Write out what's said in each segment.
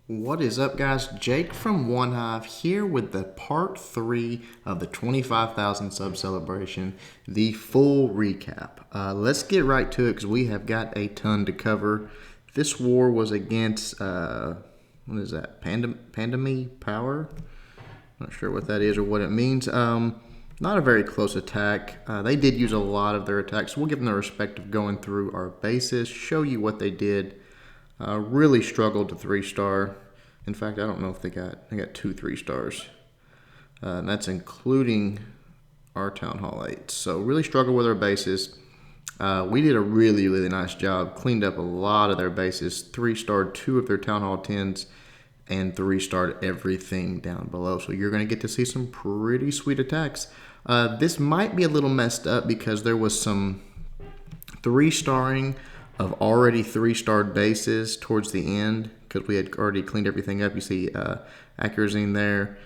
What is up, guys? Jake from OneHive here with the part 3 of the 25,000 sub celebration, the full recap. Let's get right to it because we have got a ton to cover. This war was against, what is that, Pandemi Power? Not sure what that is or what it means. Not a very close attack. They did use a lot of their attacks. So we'll give them the respect of going through our bases, show you what they did. Really struggled to 3-star. In fact, I don't know if they got 2 3-stars. And that's including our Town Hall 8. So really struggled with our bases. We did a really nice job. Cleaned up a lot of their bases. 3-starred 2 of their Town Hall 10s and 3-starred everything down below. So you're going to get to see some pretty sweet attacks. This might be a little messed up because there was some 3-starring of already 3-starred bases towards the end because we had already cleaned everything up. You see Accurazine there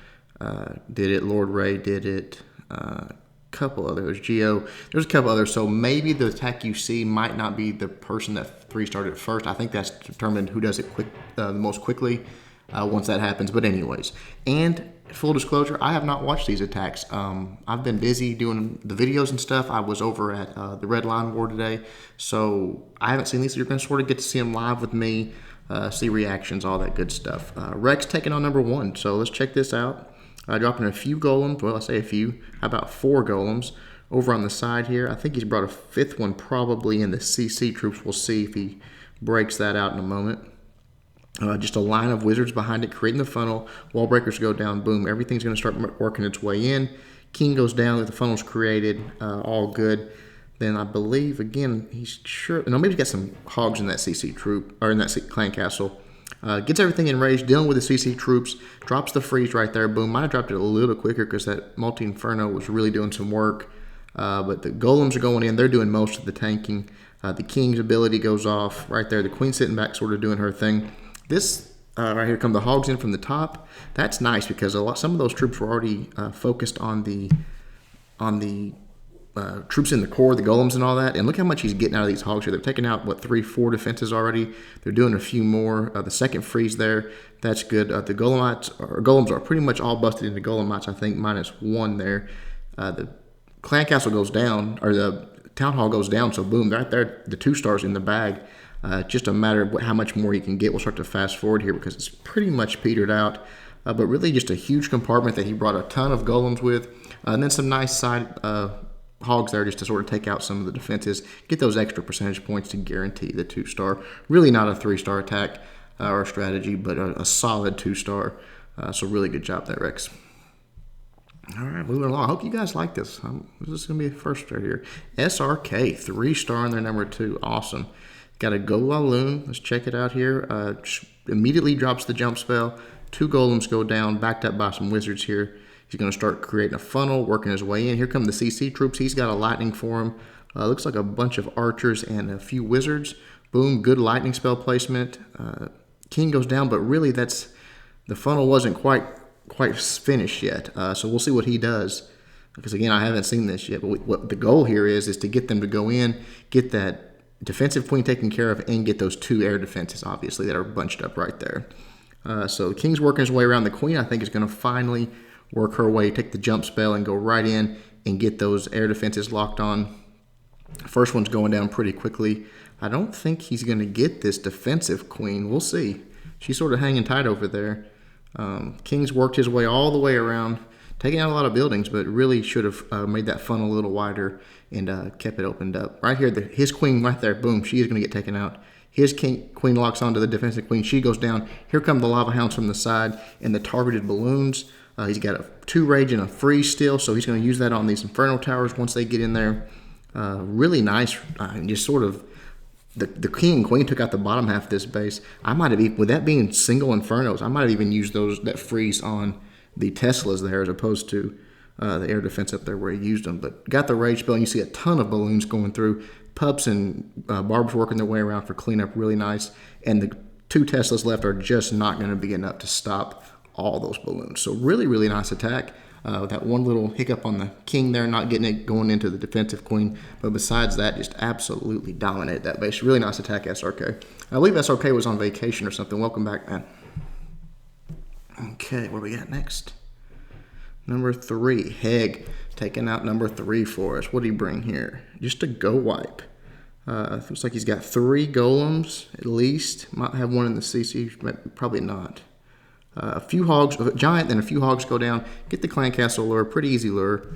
did it. Lord Ray did it. Couple others. Geo. There's a couple others. So maybe the attack you see might not be the person that 3-starred it first. I think that's determined who does it the most quickly once that happens. But anyways, and full disclosure, I have not watched these attacks. I've been busy doing the videos and stuff. I was over at the Red Line War today, so I haven't seen these. So you're going to sort of get to see them live with me, see reactions, all that good stuff. Rex taking on number 1, so let's check this out. Dropping a few golems. Well, I say a few. How about 4 golems over on the side here? I think he's brought a 5th one probably in the CC troops. We'll see if he breaks that out in a moment. Just a line of wizards behind it, creating the funnel. Wall breakers go down, boom. Everything's going to start working its way in. King goes down, the funnel's created, all good. Then I believe, again, he's sure. No, maybe he's got some hogs in that CC troop, or in that clan castle. Gets everything enraged, dealing with the CC troops, drops the freeze right there, boom. Might have dropped it a little quicker because that multi-inferno was really doing some work. But the golems are going in, they're doing most of the tanking. The king's ability goes off right there. The queen sitting back, sort of doing her thing. This right here come the hogs in from the top. That's nice because some of those troops were already focused on the troops in the core, the golems and all that. And look how much he's getting out of these hogs here. They're taking out, 3-4 defenses already. They're doing a few more. The second freeze there, that's good. The golems are pretty much all busted into golemites, I think, -1 there. The clan castle goes down, or the town hall goes down, so boom, right there, the 2-stars in the bag. Just a matter of how much more you can get. We'll start to fast forward here because it's pretty much petered out. But really just a huge compartment that he brought a ton of golems with. And then some nice side hogs there just to sort of take out some of the defenses. Get those extra percentage points to guarantee the 2-star. Really not a 3-star attack or strategy, but a solid 2-star. So really good job there, Rex. All right, moving along. I hope you guys like this. This is going to be the first right here. SRK, 3-star in their number 2. Awesome. Got a Golaloon. Let's check it out here. Immediately drops the jump spell. 2 golems go down, backed up by some wizards here. He's going to start creating a funnel, working his way in. Here come the CC troops. He's got a lightning for him. Looks like a bunch of archers and a few wizards. Boom, good lightning spell placement. King goes down, but really the funnel wasn't quite finished yet. So we'll see what he does. Because again, I haven't seen this yet. But what the goal here is to get them to go in, get that defensive queen taken care of, and get those 2 air defenses, obviously, that are bunched up right there. So the king's working his way around. The queen, I think, is going to finally work her way, take the jump spell, and go right in and get those air defenses locked on. First one's going down pretty quickly. I don't think he's going to get this defensive queen. We'll see. She's sort of hanging tight over there. King's worked his way all the way around, taking out a lot of buildings, but really should have made that funnel a little wider and kept it opened up. Right here, his queen right there, boom, she is going to get taken out. His queen locks onto the defensive queen. She goes down. Here come the lava hounds from the side and the targeted balloons. He's got a 2 rage and a freeze still, so he's going to use that on these inferno towers once they get in there. Really nice. Just sort of the king and queen took out the bottom half of this base. I might have, with that being single infernos, I might have even used that freeze on the Teslas there as opposed to the air defense up there where he used them. But got the rage spell, and you see a ton of balloons going through. Pups and Barbs working their way around for cleanup, really nice. And the 2 Teslas left are just not going to be enough to stop all those balloons. So really nice attack. That one little hiccup on the king there, not getting it going into the defensive queen. But besides that, just absolutely dominated that base. Really nice attack, SRK. I believe SRK was on vacation or something. Welcome back, man. Okay, what do we got next? Number 3, Heg, taking out number 3 for us. What do you bring here? Just a go wipe. Looks like he's got 3 golems at least. Might have one in the CC, probably not. A few hogs, a giant, then a few hogs go down. Get the clan castle lure, pretty easy lure.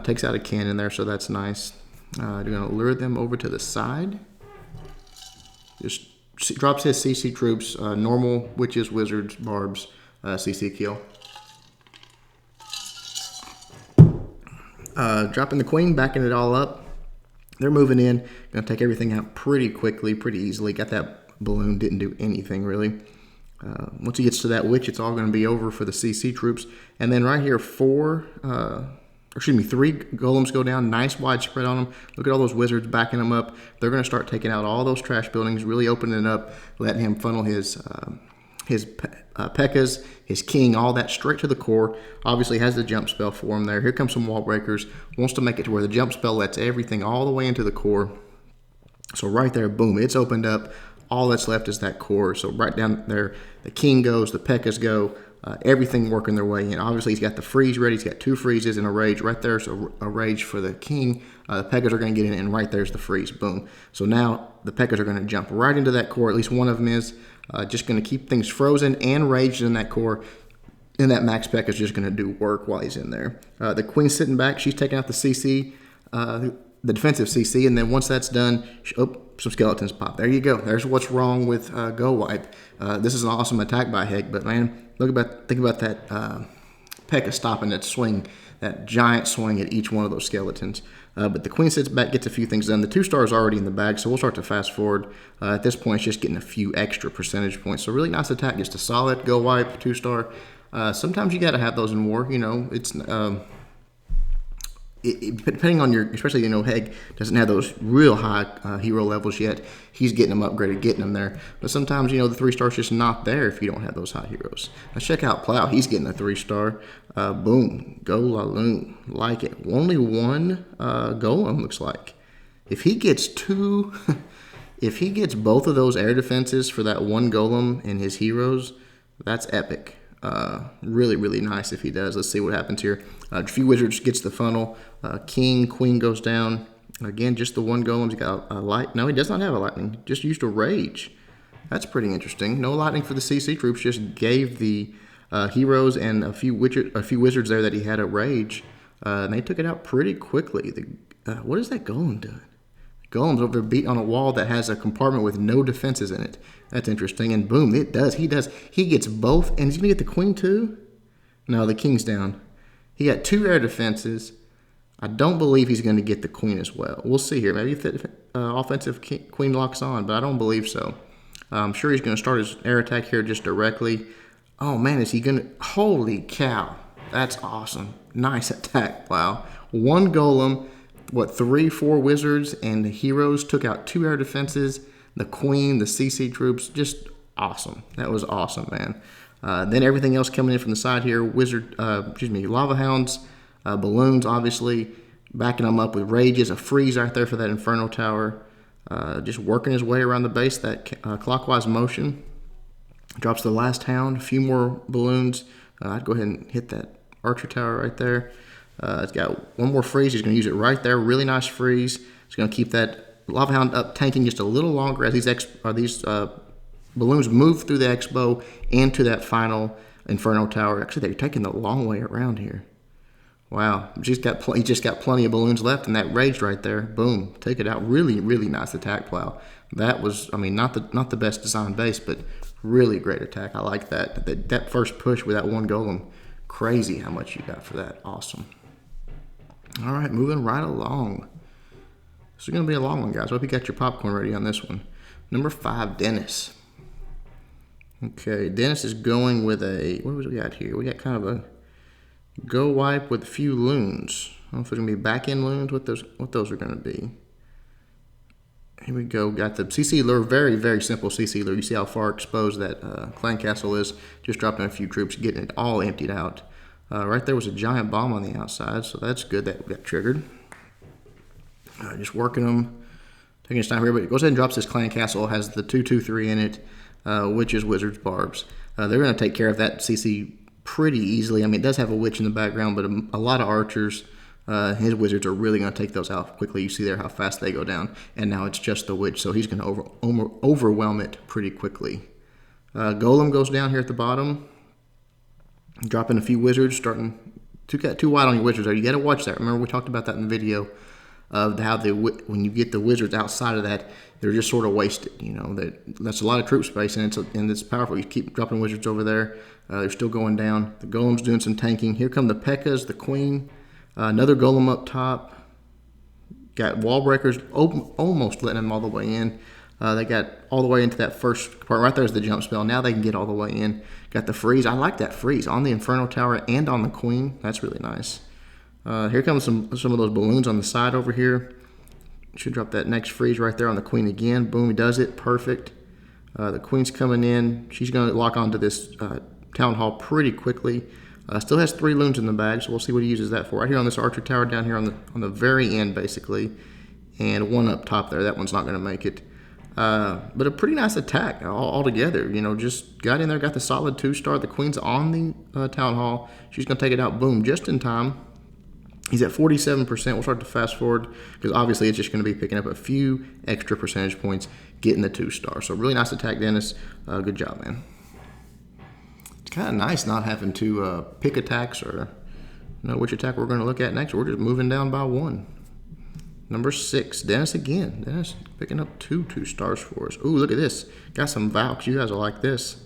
Takes out a cannon there, so that's nice. You're gonna lure them over to the side. Just drops his CC troops, normal witches, wizards, barbs, CC kill. Dropping the queen, backing it all up. They're moving in. Gonna take everything out pretty quickly, pretty easily. Got that balloon, didn't do anything really. Once he gets to that witch, it's all going to be over for the CC troops. And then right here, 3 golems go down. Nice wide spread on them. Look at all those wizards backing them up. They're going to start taking out all those trash buildings, really opening it up, letting him funnel his P.E.K.K.A.s, his king, all that straight to the core. Obviously has the jump spell for him there. Here comes some wall breakers. Wants to make it to where the jump spell lets everything all the way into the core. So right there, boom, it's opened up. All that's left is that core. So right down there, the king goes, the P.E.K.K.A.s go, everything working their way in. Obviously, he's got the freeze ready. He's got 2 freezes and a rage right there. So a rage for the king. The P.E.K.K.A.s are going to get in, and right there's the freeze. Boom. So now the P.E.K.K.A.s are going to jump right into that core. At least one of them is. Just going to keep things frozen and raged in that core. And that max P.E.K.K.A. is just going to do work while he's in there. The queen's sitting back. She's taking out the CC. The defensive CC, and then once that's done, some skeletons pop. There you go. There's what's wrong with Go Wipe. This is an awesome attack by Heg, but man, think about that P.E.K.K.A. stopping that swing, that giant swing at each one of those skeletons. But the queen sits back, gets a few things done. The 2-star is already in the bag, so we'll start to fast forward. At this point, it's just getting a few extra percentage points. So really nice attack, just a solid Go Wipe 2-star. Sometimes you got to have those in war. You know, it's depending on especially, Heg doesn't have those real high hero levels yet. He's getting them upgraded, getting them there. But sometimes, the 3-star's just not there if you don't have those high heroes. Let's check out Plow. He's getting a 3-star. Boom. Go Laloon. Like it. Only 1 golem, looks like. If he gets 2, if he gets both of those air defenses for that 1 golem and his heroes, that's epic. Really, really nice if he does. Let's see what happens here. A few wizards gets the funnel. King, queen goes down. Again, just the 1 golem. He's got a light. No, he does not have a lightning. Just used a rage. That's pretty interesting. No lightning for the CC troops. Just gave the heroes and a few wizards there that he had a rage. And they took it out pretty quickly. What is that golem doing? Golem's over there beat on a wall that has a compartment with no defenses in it. That's interesting. And boom, it does. He does. He gets both. And he's going to get the queen too? No, the king's down. He got 2 air defenses. I don't believe he's going to get the queen as well. We'll see here. Maybe if the offensive queen locks on, but I don't believe so. I'm sure he's going to start his air attack here just directly. Oh, man, is he going to... Holy cow. That's awesome. Nice attack. Wow. 1 golem... 3, 4 wizards and the heroes took out 2 air defenses. The queen, the CC troops, just awesome. That was awesome, man. Then everything else coming in from the side here. Lava hounds, balloons, obviously, backing them up with rages. A freeze right there for that Inferno Tower. Just working his way around the base, that clockwise motion. Drops the last hound, a few more balloons. I'd go ahead and hit that archer tower right there. It's got 1 more freeze. He's going to use it right there. Really nice freeze. He's going to keep that Lava Hound up, tanking just a little longer as these balloons move through the expo into that final Inferno Tower. Actually, they're taking the long way around here. Wow. He just got plenty of balloons left, and that rage right there. Boom. Take it out. Really, really nice attack, Plow. That was, not the best design base, but really great attack. I like that. That first push with that 1 golem. Crazy how much you got for that. Awesome. All right, moving right along. This is going to be a long one, guys. Hope you got your popcorn ready on this one. Number 5, Dennis. Okay, Dennis is going with what do we got here? We got kind of a Go Wipe with a few loons. I don't know if it's going to be back-end loons, what those are going to be. Here we go. Got the CC lure, very, very simple CC lure. You see how far exposed that clan castle is. Just dropping a few troops, getting it all emptied out. Right there was a giant bomb on the outside, so that's good that got triggered. Just working them, taking his time here, but goes ahead and drops this clan castle. Has the 2/2/3 in it, witches, wizards, barbs. They're going to take care of that CC pretty easily. I mean, it does have a witch in the background, but a lot of archers, his wizards are really going to take those out quickly. You see there how fast they go down, and now it's just the witch, so he's going to overwhelm it pretty quickly. Golem goes down here at the bottom, dropping a few wizards, starting too wide on your wizards there. You got to watch that. Remember we talked about that in the video of how when you get the wizards outside of that, they're just sort of wasted. You know, that's a lot of troop space, and it's powerful. You keep dropping wizards over there. They're still going down. The golem's doing some tanking. Here come the P.E.K.K.A.s, the queen. Another golem up top. Got wall breakers almost letting them all the way in. They got all the way into that first part. Right there's the jump spell. Now they can get all the way in. Got the freeze. I like that freeze on the Inferno Tower and on the queen. That's really nice. Here comes some of those balloons on the side over here. Should drop that next freeze right there on the queen again. Boom, he does it. Perfect. The queen's coming in. She's going to lock onto this town hall pretty quickly. Still has 3 loons in the bag, so we'll see what he uses that for. Right here on this archer tower down here on the very end, basically. And one up top there. That one's not going to make it. But a pretty nice attack altogether. You know, just got in there, got the solid 2-star. The queen's on the town hall. She's going to take it out. Boom, just in time. He's at 47%. We'll start to fast forward because obviously it's just going to be picking up a few extra percentage points, getting the 2-star. So really nice attack, Dennis. Good job, man. It's kind of nice not having to pick attacks or know which attack we're going to look at next. We're just moving down by 1. Number 6, Dennis again. Dennis picking up 2-stars for us. Ooh, look at this. Got some Valks. You guys will like this.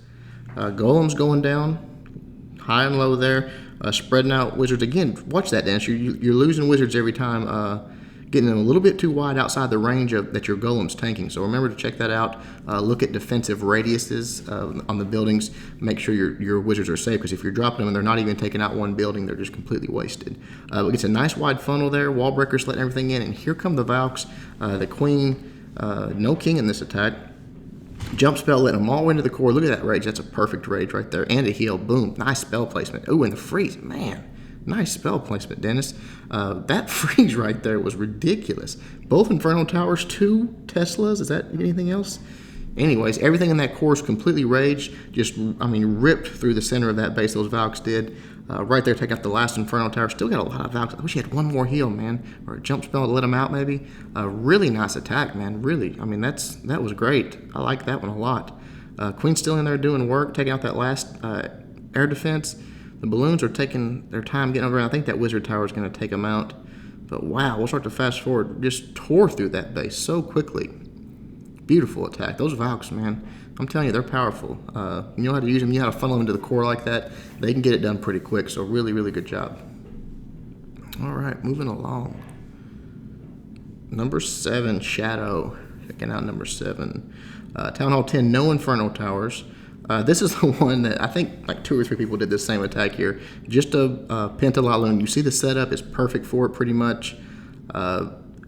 Golem's going down. High and low there. Spreading out wizards. Again, watch that, Dennis. You're losing wizards every time. Getting them a little bit too wide outside the range that your golem's tanking. So remember to check that out. Look at defensive radiuses on the buildings. Make sure your wizards are safe, because if you're dropping them and they're not even taking out one building, they're just completely wasted. It gets a nice wide funnel there. Wall breakers letting everything in. And here come the Valks. The queen. No king in this attack. Jump spell, let them all into the core. Look at that rage. That's a perfect rage right there. And a heal. Boom. Nice spell placement. Ooh, and the freeze. Man. Nice spell placement, Dennis. That freeze right there was ridiculous. Both Inferno Towers, 2 Teslas. Is that anything else? Anyways, everything in that core is completely raged. Just, I mean, ripped through the center of that base. Those Valks did. Right there, take out the last Inferno Tower. Still got a lot of Valks. I wish he had one more heal, man. Or a jump spell to let him out, maybe. Really nice attack, man. Really. I mean, that was great. I like that one a lot. Queen's still in there doing work, taking out that last air defense. The balloons are taking their time getting over. I think that wizard tower is going to take them out. But wow, we'll start to fast forward. Just tore through that base so quickly. Beautiful attack. Those Valks, man. I'm telling you, they're powerful. You know how to use them. You know how to funnel them into the core like that. They can get it done pretty quick. So really, really good job. All right, moving along. Number 7, Shadow. Checking out number 7. Town Hall 10, no Inferno Towers. This is the one that I think like 2 or 3 people did this same attack here. Just a Pentalaloon. You see the setup is perfect for it pretty much.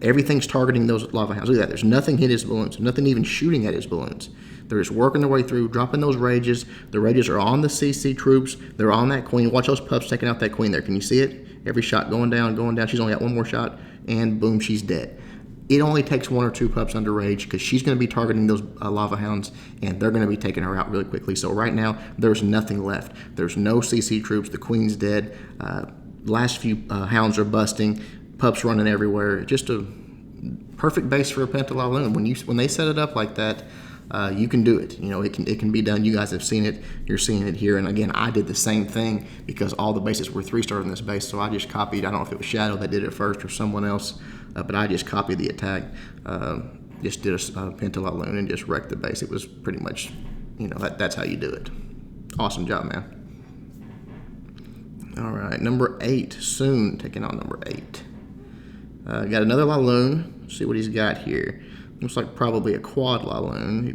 Everything's targeting those lava hounds. Look at that. There's nothing hit his balloons. Nothing even shooting at his balloons. They're just working their way through, dropping those rages. The rages are on the CC troops. They're on that queen. Watch those pups taking out that queen there. Can you see it? Every shot going down, going down. She's only got one more shot, and boom, she's dead. It only takes 1 or 2 pups under rage because she's going to be targeting those lava hounds, and they're going to be taking her out really quickly. So right now, there's nothing left. There's no CC troops. The queen's dead. Last few hounds are busting. Pups running everywhere. Just a perfect base for a Pentalaloon. When they set it up like that, you can do it. You know, it can be done. You guys have seen it. You're seeing it here. And again, I did the same thing because all the bases were 3-stars in this base. So I just copied. I don't know if it was Shadow that did it first or someone else, but I just copied the attack. Just did a Pentalaloon and just wrecked the base. It was pretty much, you know, that's how you do it. Awesome job, man. All right, number 8. Soon taking on number 8. Got another Laloon. See what he's got here. Looks like probably a quad Laloon. He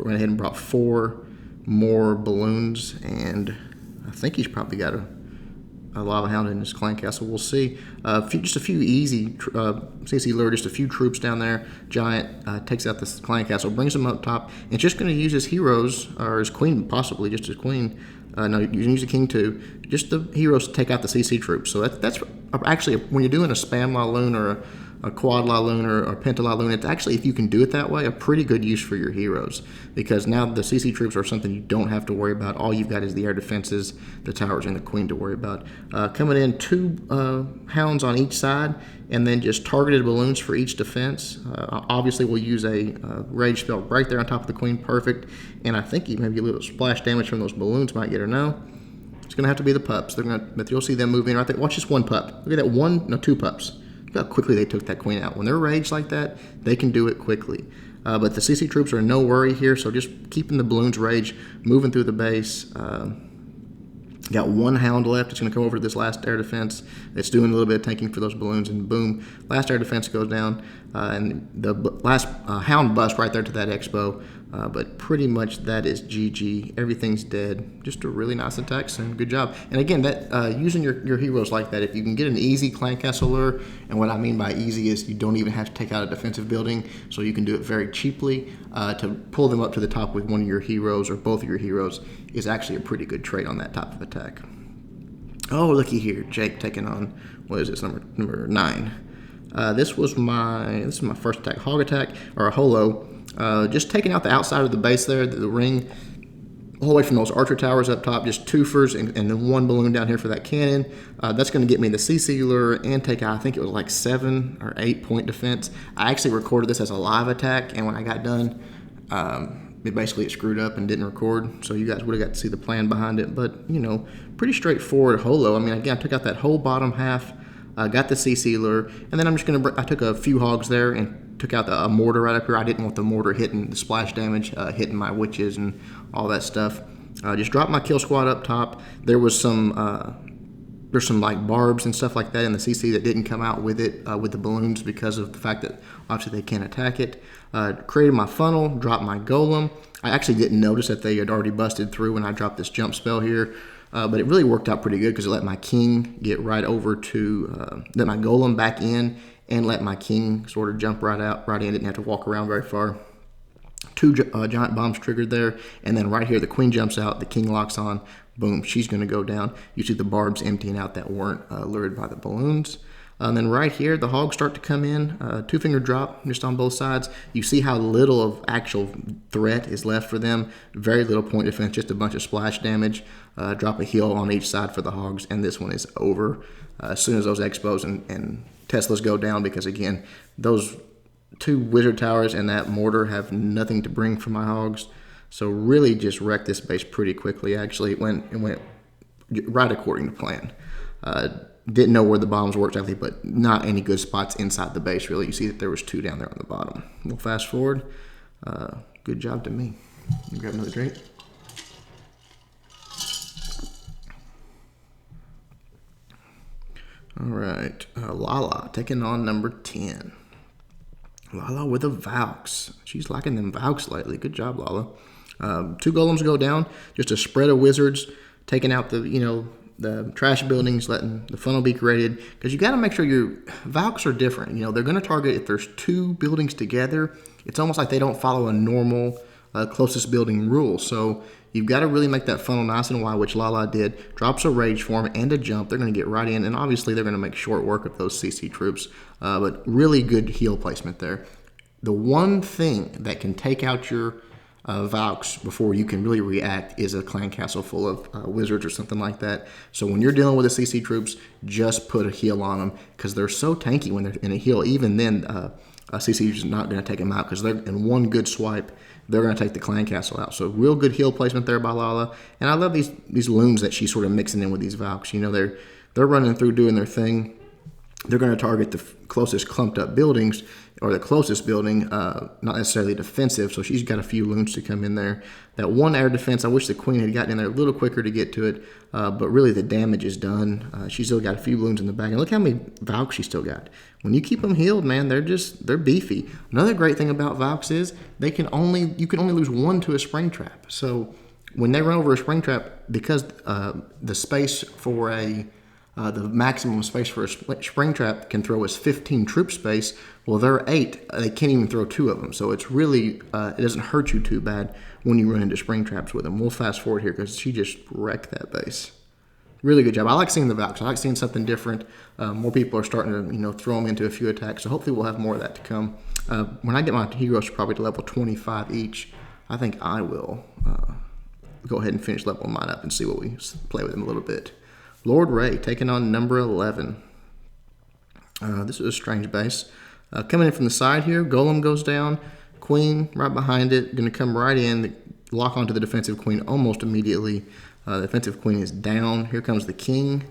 went ahead and brought 4 more balloons, and I think he's probably got a lava hound in his clan castle. We'll see. Just a few easy CC lure, just a few troops down there. Giant takes out this clan castle, brings them up top, and just going to use his heroes, or his queen, possibly just his queen. No, you can use the king too. Just the heroes to take out the CC troops. So that's actually, when you're doing a spam Laloon or a quad Laloon or penta Laloon, it's actually, if you can do it that way, a pretty good use for your heroes, because now the CC troops are something you don't have to worry about. All you've got is the air defenses, the towers, and the queen to worry about. Coming in 2 hounds on each side, and then just targeted balloons for each defense. Obviously, we'll use a rage spell right there on top of the queen, perfect. And I think maybe a little splash damage from those balloons might get her. No, it's gonna have to be the pups. But you'll see them move in right there. Watch this one pup. Look at that 2 pups. Look how quickly they took that queen out. When they're raged like that, they can do it quickly. But the CC troops are no worry here, so just keeping the balloons rage, moving through the base. Got 1 hound left. It's going to come over to this last air defense. It's doing a little bit of tanking for those balloons, and boom, last air defense goes down. And the last hound bust right there to that expo. But pretty much that is GG. Everything's dead. Just a really nice attack, so good job. And again, that using your heroes like that, if you can get an easy clan castle lure, and what I mean by easy is you don't even have to take out a defensive building, so you can do it very cheaply. To pull them up to the top with one of your heroes or both of your heroes is actually a pretty good trade on that type of attack. Oh, looky here, Jake taking on, what is this, number 9. This is my first attack, hog attack, or a holo. Just taking out the outside of the base there, the ring, all the way from those archer towers up top, just twofers, and then 1 balloon down here for that cannon. That's going to get me the CC lure and take out, I think it was like 7 or 8 point defense. I actually recorded this as a live attack, and when I got done, it screwed up and didn't record, so you guys would have got to see the plan behind it. But, pretty straightforward holo. I mean, again, I took out that whole bottom half, got the CC lure, and then I took a few hogs there and took out a mortar right up here. I didn't want the mortar hitting the splash damage, hitting my witches and all that stuff. Just dropped my kill squad up top. There's some like barbs and stuff like that in the CC that didn't come out with it, with the balloons, because of the fact that obviously they can't attack it. Created my funnel, dropped my golem. I actually didn't notice that they had already busted through when I dropped this jump spell here. But it really worked out pretty good, because it let my king get right over to, let my golem back in, and let my king sort of jump right in. Didn't have to walk around very far. 2 giant bombs triggered there, and then right here the queen jumps out, the king locks on, boom, she's going to go down. You see the barbs emptying out that weren't lured by the balloons. And then right here, the hogs start to come in, 2-finger drop just on both sides. You see how little of actual threat is left for them. Very little point defense, just a bunch of splash damage. Drop a heal on each side for the hogs, and this one is over as soon as those expos and Teslas go down, because again, those 2 wizard towers and that mortar have nothing to bring for my hogs. So really just wrecked this base pretty quickly. Actually, it went right according to plan. Didn't know where the bombs were exactly, but not any good spots inside the base, really. You see that there was 2 down there on the bottom. We'll fast forward. Good job to me. Grab another drink. All right, Lala taking on number 10. Lala with a Valks. She's liking them Valks lately. Good job, Lala. 2 golems go down. Just a spread of wizards, taking out the trash buildings, letting the funnel be created, because you got to make sure your Valks are different. They're going to target if there's 2 buildings together. It's almost like they don't follow a normal closest building rule. So you've got to really make that funnel nice and wide, which Lala did. Drops a rage form and a jump. They're going to get right in, and obviously they're going to make short work of those CC troops. But really good heal placement there. The one thing that can take out your Valks before you can really react is a clan castle full of wizards or something like that. So when you're dealing with the CC troops, just put a heal on them, because they're so tanky when they're in a heal. Even then, CC is not going to take them out, because they're in one good swipe, they're going to take the clan castle out. So real good heal placement there by Lala. And I love these loons that she's sort of mixing in with these Valks. They're running through doing their thing. They're going to target the closest clumped up buildings, or the closest building, not necessarily defensive. So she's got a few loons to come in there. That 1 air defense, I wish the queen had gotten in there a little quicker to get to it, but really the damage is done. She's still got a few loons in the back, and look how many Valks she still got. When you keep them healed, man, they're beefy. Another great thing about Valks is you can only lose 1 to a spring trap. So when they run over a spring trap, because the space for the maximum space for a spring trap can throw is 15 troop space. Well, they're 8. They can't even throw 2 of them. So it's really, it doesn't hurt you too bad when you run into spring traps with them. We'll fast forward here, because she just wrecked that base. really good job. I like seeing the Valks. I like seeing something different. More people are starting to, throw them into a few attacks. So hopefully we'll have more of that to come. When I get my heroes probably to level 25 each, I think I will go ahead and finish leveling mine up and see what we play with them a little bit. Lord Ray taking on number 11. This is a strange base. Coming in from the side here, Golem goes down. Queen right behind it. Going to come right in, lock onto the defensive queen almost immediately. The defensive queen is down. Here comes the king.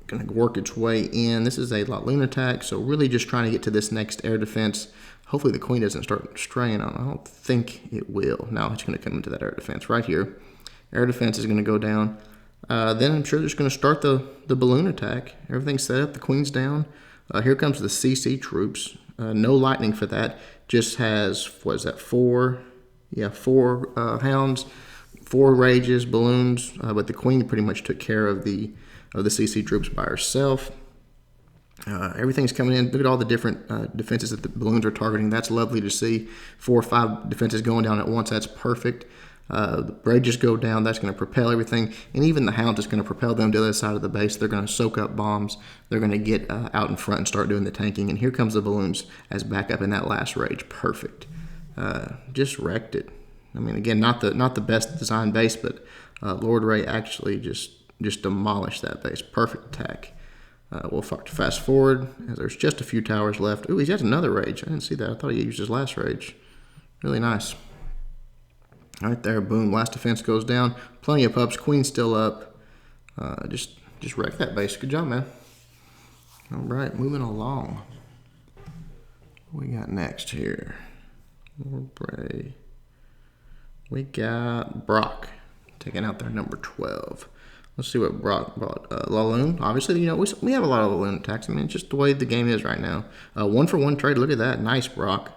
Going to work its way in. This is a Loon attack, so really just trying to get to this next air defense. Hopefully the queen doesn't start straying on. I don't think it will. Now it's going to come into that air defense right here. Air defense is going to go down. Then I'm sure they're just going to start the balloon attack. Everything's set up. The queen's down. Here comes the CC troops. No lightning for that. Just has, what is that, 4? Yeah, 4 hounds, 4 rages, balloons. But the queen pretty much took care of the CC troops by herself. Everything's coming in. Look at all the different defenses that the balloons are targeting. That's lovely to see. 4 or 5 defenses going down at once. That's perfect. The rages go down. That's going to propel everything. And even the hounds is going to propel them to the other side of the base. They're going to soak up bombs. They're going to get out in front and start doing the tanking. And here comes the balloons as backup in that last rage. Perfect. Just wrecked it. I mean, again, not the best designed base, but Lord Ray actually just demolished that base. Perfect attack. We'll fast forward as there's just a few towers left. Ooh, he's got another rage. I didn't see that. I thought he used his last rage. Really nice. Right there, boom. Last defense goes down. Plenty of pups. Queen's still up. Just wreck that base. Good job, man. All right, moving along. What we got next here? Lord Bray. We got Brock taking out their number 12. Let's see what Brock brought. Laloon. Obviously, we have a lot of Laloon attacks. I mean, it's just the way the game is right now. 1-for-1 trade. Look at that. Nice, Brock.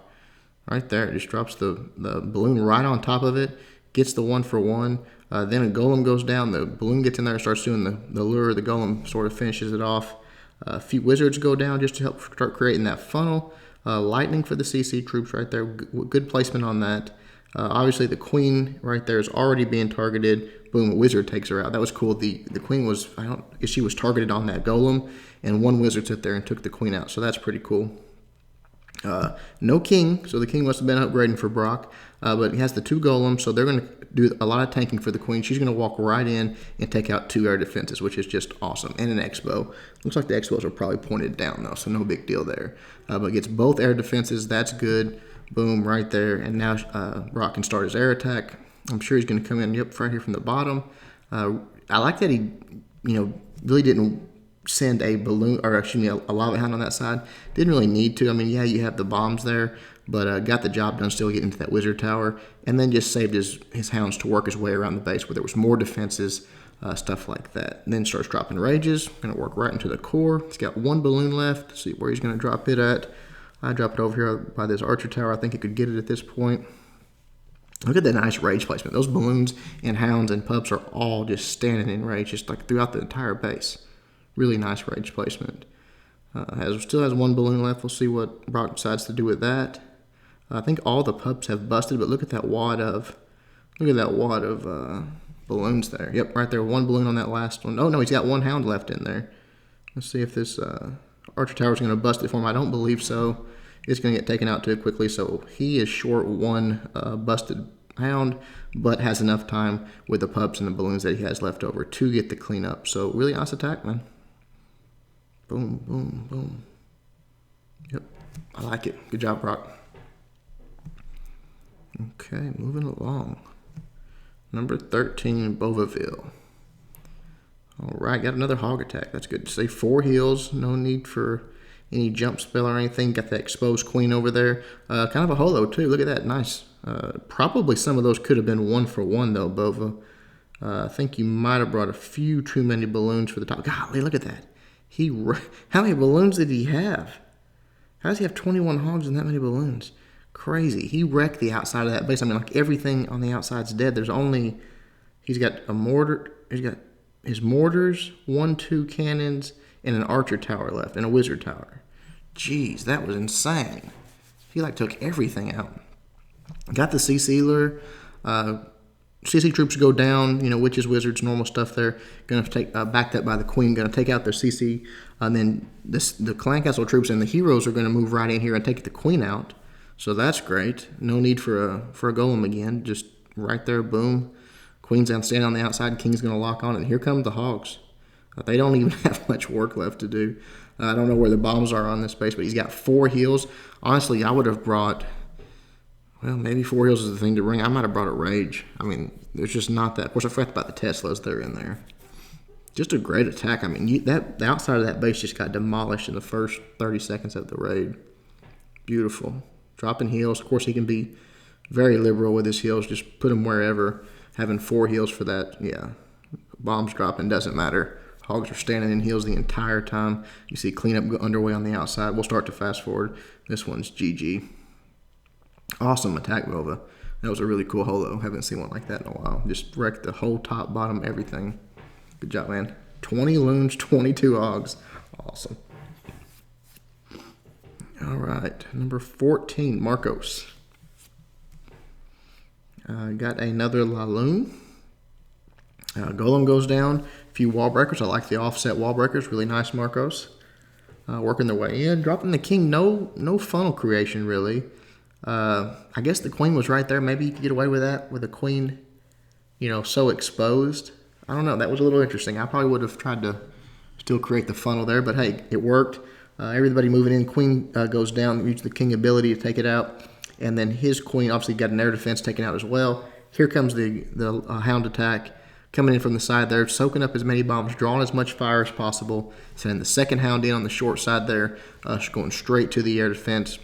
Right there. It just drops the balloon right on top of it. Gets the 1-for-1. Then a golem goes down. The balloon gets in there and starts doing the lure. The golem sort of finishes it off. A few wizards go down just to help start creating that funnel. Lightning for the CC troops right there. Good placement on that. Obviously, the queen right there is already being targeted. Boom, a wizard takes her out. That was cool. The queen was, she was targeted on that golem, and one wizard sat there and took the queen out. So that's pretty cool. No king, so the king must have been upgrading for Brock. But he has the 2 golems, so they're going to do a lot of tanking for the queen. She's going to walk right in and take out 2 air defenses, which is just awesome. And an X-bow. Looks like the X-bows are probably pointed down, though, so no big deal there. But gets both air defenses. That's good. Boom, right there. And now Brock can start his air attack. I'm sure he's going to come in, right here from the bottom. I like that he, really didn't send a balloon, or excuse me, a lava hound on that side. Didn't really need to. I mean, yeah, you have the bombs there, but got the job done, still getting into that wizard tower, and then just saved his hounds to work his way around the base where there was more defenses, stuff like that. And then starts dropping rages. Going to work right into the core. He's got 1 balloon left. Let's see where he's going to drop it at. I dropped it over here by this archer tower. I think he could get it at this point. Look at that nice rage placement. Those balloons and hounds and pups are all just standing in rage, just like throughout the entire base. Really nice rage placement. Still has 1 balloon left. We'll see what Brock decides to do with that. I think all the pups have busted, but look at that wad of balloons there. Yep, right there. 1 balloon on that last one. Oh no, he's got 1 hound left in there. Let's see if this archer tower is going to bust it for him. I don't believe so. It's going to get taken out too quickly, so he is short 1 busted hound, but has enough time with the pups and the balloons that he has left over to get the cleanup. So really nice attack, man. Boom, boom, boom. Yep, I like it. Good job, Brock. Okay, moving along. Number 13, Bovaville. All right, got another hog attack. That's good to see. 4 heals. No need for any jump spell or anything. Got that exposed queen over there. Kind of a holo, too. Look at that. Nice. Probably some of those could have been 1-for-1, though, Bova. I think you might have brought a few too many balloons for the top. Golly, look at that. How many balloons did he have? How does he have 21 hogs and that many balloons? Crazy. He wrecked the outside of that base. I mean, like everything on the outside's dead. He's got a mortar. He's got his mortars, 1-2 cannons, and an archer tower left, and a wizard tower. Jeez, that was insane. He took everything out. Got the CC lure. CC troops go down, witches, wizards, normal stuff there. Going to take backed up by the queen. Going to take out their CC, and then the clan castle troops and the heroes are going to move right in here and take the queen out. So that's great. No need for a golem again. Just right there, boom. Queen's standing on the outside. King's going to lock on, and here come the hogs. They don't even have much work left to do. I don't know where the bombs are on this base, but he's got 4 heals. Honestly, I would have brought. Well, maybe 4 heals is the thing to bring. I might have brought a rage. I mean, there's just not that. Of course, I forgot about the Teslas. They're in there. Just a great attack. I mean, the outside of that base just got demolished in the first 30 seconds of the raid. Beautiful. Dropping heals. Of course, he can be very liberal with his heals. Just put them wherever. Having 4 heals for that, yeah. Bombs dropping, doesn't matter. Hogs are standing in heals the entire time. You see cleanup underway on the outside. We'll start to fast forward. This one's GG. Awesome attack, Vova. That was a really cool holo. Haven't seen one like that in a while. Just wrecked the whole top, bottom, everything. Good job, man. 20 loons, 22 hogs. Awesome. All right, number 14, Marcos. Got another Laloon. Golem goes down. A few wall breakers. I like the offset wall breakers. Really nice, Marcos. Working their way in. Dropping the king. No funnel creation, really. I guess the queen was right there. Maybe you could get away with that with the queen, so exposed. I don't know. That was a little interesting. I probably would have tried to still create the funnel there, but hey, it worked. Everybody moving in. Queen goes down. Used the king ability to take it out. And then his queen obviously got an air defense taken out as well. Here comes the hound attack coming in from the side there, soaking up as many bombs, drawing as much fire as possible. Sending the second hound in on the short side there, going straight to the air defense.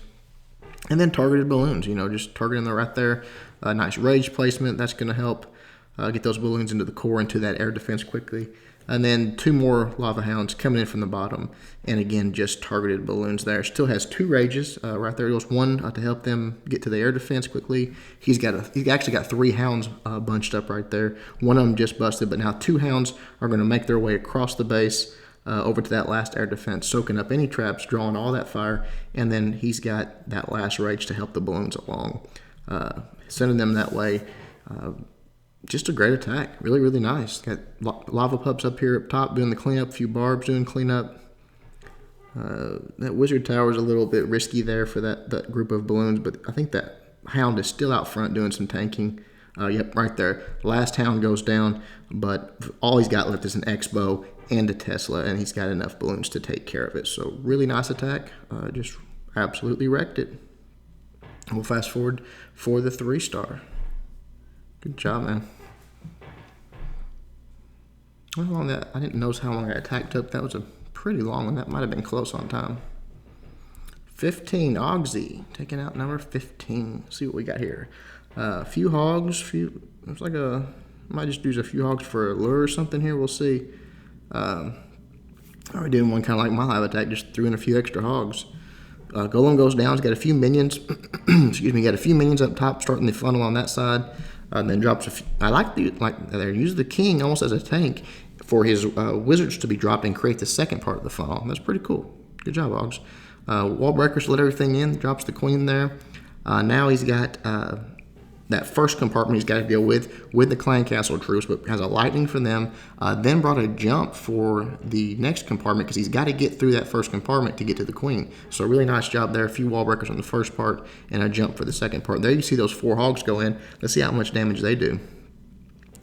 And then targeted balloons, just targeting them right there. Nice rage placement. That's going to help get those balloons into the core, into that air defense quickly. And then 2 more lava hounds coming in from the bottom. And again, just targeted balloons there. Still has 2 rages right there. Goes 1 to help them get to the air defense quickly. He's actually got 3 hounds bunched up right there. One of them just busted, but now 2 hounds are going to make their way across the base over to that last air defense, soaking up any traps, drawing all that fire. And then he's got that last rage to help the balloons along, sending them that way. Just a great attack. Really, really nice. Got lava pups up here up top doing the cleanup, a few barbs doing cleanup. That wizard tower is a little bit risky there for that group of balloons, but I think that hound is still out front doing some tanking. Yep, right there. Last hound goes down, but all he's got left is an X-bow and a Tesla, and he's got enough balloons to take care of it. So really nice attack. Just absolutely wrecked it. We'll fast forward for the 3-star. Good job, man. How long that? I didn't notice how long that attack took. That was a pretty long one. That might have been close on time. 15, Ogsy, taking out number 15. Let's see what we got here. A few hogs. Looks like might just use a few hogs for a lure or something here. We'll see. Already doing one kind of like my live attack. Just threw in a few extra hogs. Golem goes down. He's got a few minions. Excuse me. Got a few minions up top, starting the funnel on that side. And then drops a few. I like they use the king almost as a tank for his wizards to be dropped and create the second part of the funnel. That's pretty cool. Good job, Hogs. Wall breakers let everything in. Drops the queen there. Now he's got that first compartment he's got to deal with the clan castle troops, but has a lightning for them. Then brought a jump for the next compartment because he's got to get through that first compartment to get to the queen. So a really nice job there. A few wall breakers on the first part and a jump for the second part. There you see those 4 hogs go in. Let's see how much damage they do.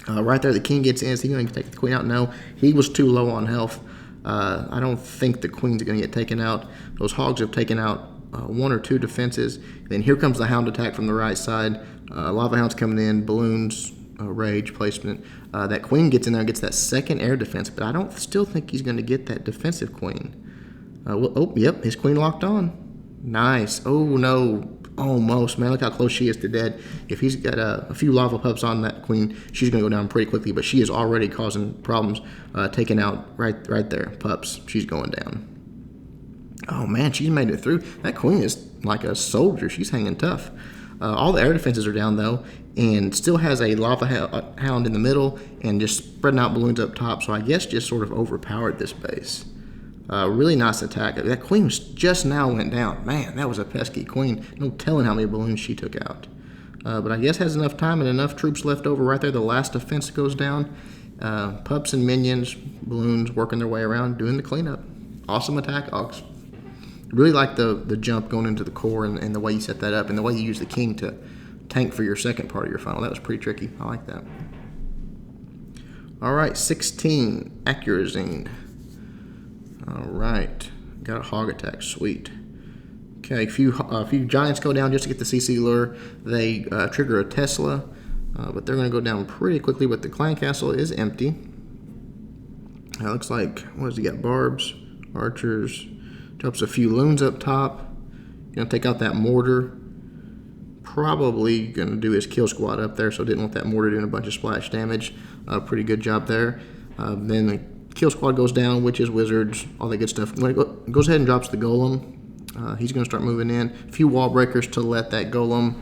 Right there, the king gets in. Is he going to take the queen out? No, he was too low on health. I don't think the queen's going to get taken out. Those hogs have taken out 1 or 2 defenses. Then here comes the hound attack from the right side. Lava hounds coming in, balloons, rage placement. That queen gets in there and gets that second air defense, but I don't still think he's going to get that defensive queen. Yep, his queen locked on. Nice. Oh, no. Almost, man. Look how close she is to dead. If he's got a few lava pups on that queen, she's going to go down pretty quickly, but she is already causing problems. Taking out right there. Pups. She's going down. Oh, man, she's made it through. That queen is like a soldier. She's hanging tough. All the air defenses are down, though, and still has a lava hound in the middle and just spreading out balloons up top, so I guess just sort of overpowered this base. Really nice attack. That queen just now went down. Man, that was a pesky queen. No telling how many balloons she took out. But I guess has enough time and enough troops left over right there. The last defense goes down. Pups and minions, balloons working their way around, doing the cleanup. Awesome attack, Hogs. Really like the jump going into the core and the way you set that up and the way you use the king to tank for your second part of your funnel. That was pretty tricky. I like that. All right, 16, Accurazine. All right, got a hog attack, sweet. Okay, a few giants go down just to get the CC lure. They trigger a Tesla, but they're going to go down pretty quickly, but the clan castle is empty. It looks like, what does he got? Barbs, archers, drops a few loons up top. Going to take out that mortar. Probably going to do his kill squad up there, so didn't want that mortar doing a bunch of splash damage. Pretty good job there. Then the kill squad goes down, witches, wizards, all that good stuff. When it goes ahead and drops the golem. He's going to start moving in. A few wall breakers to let that golem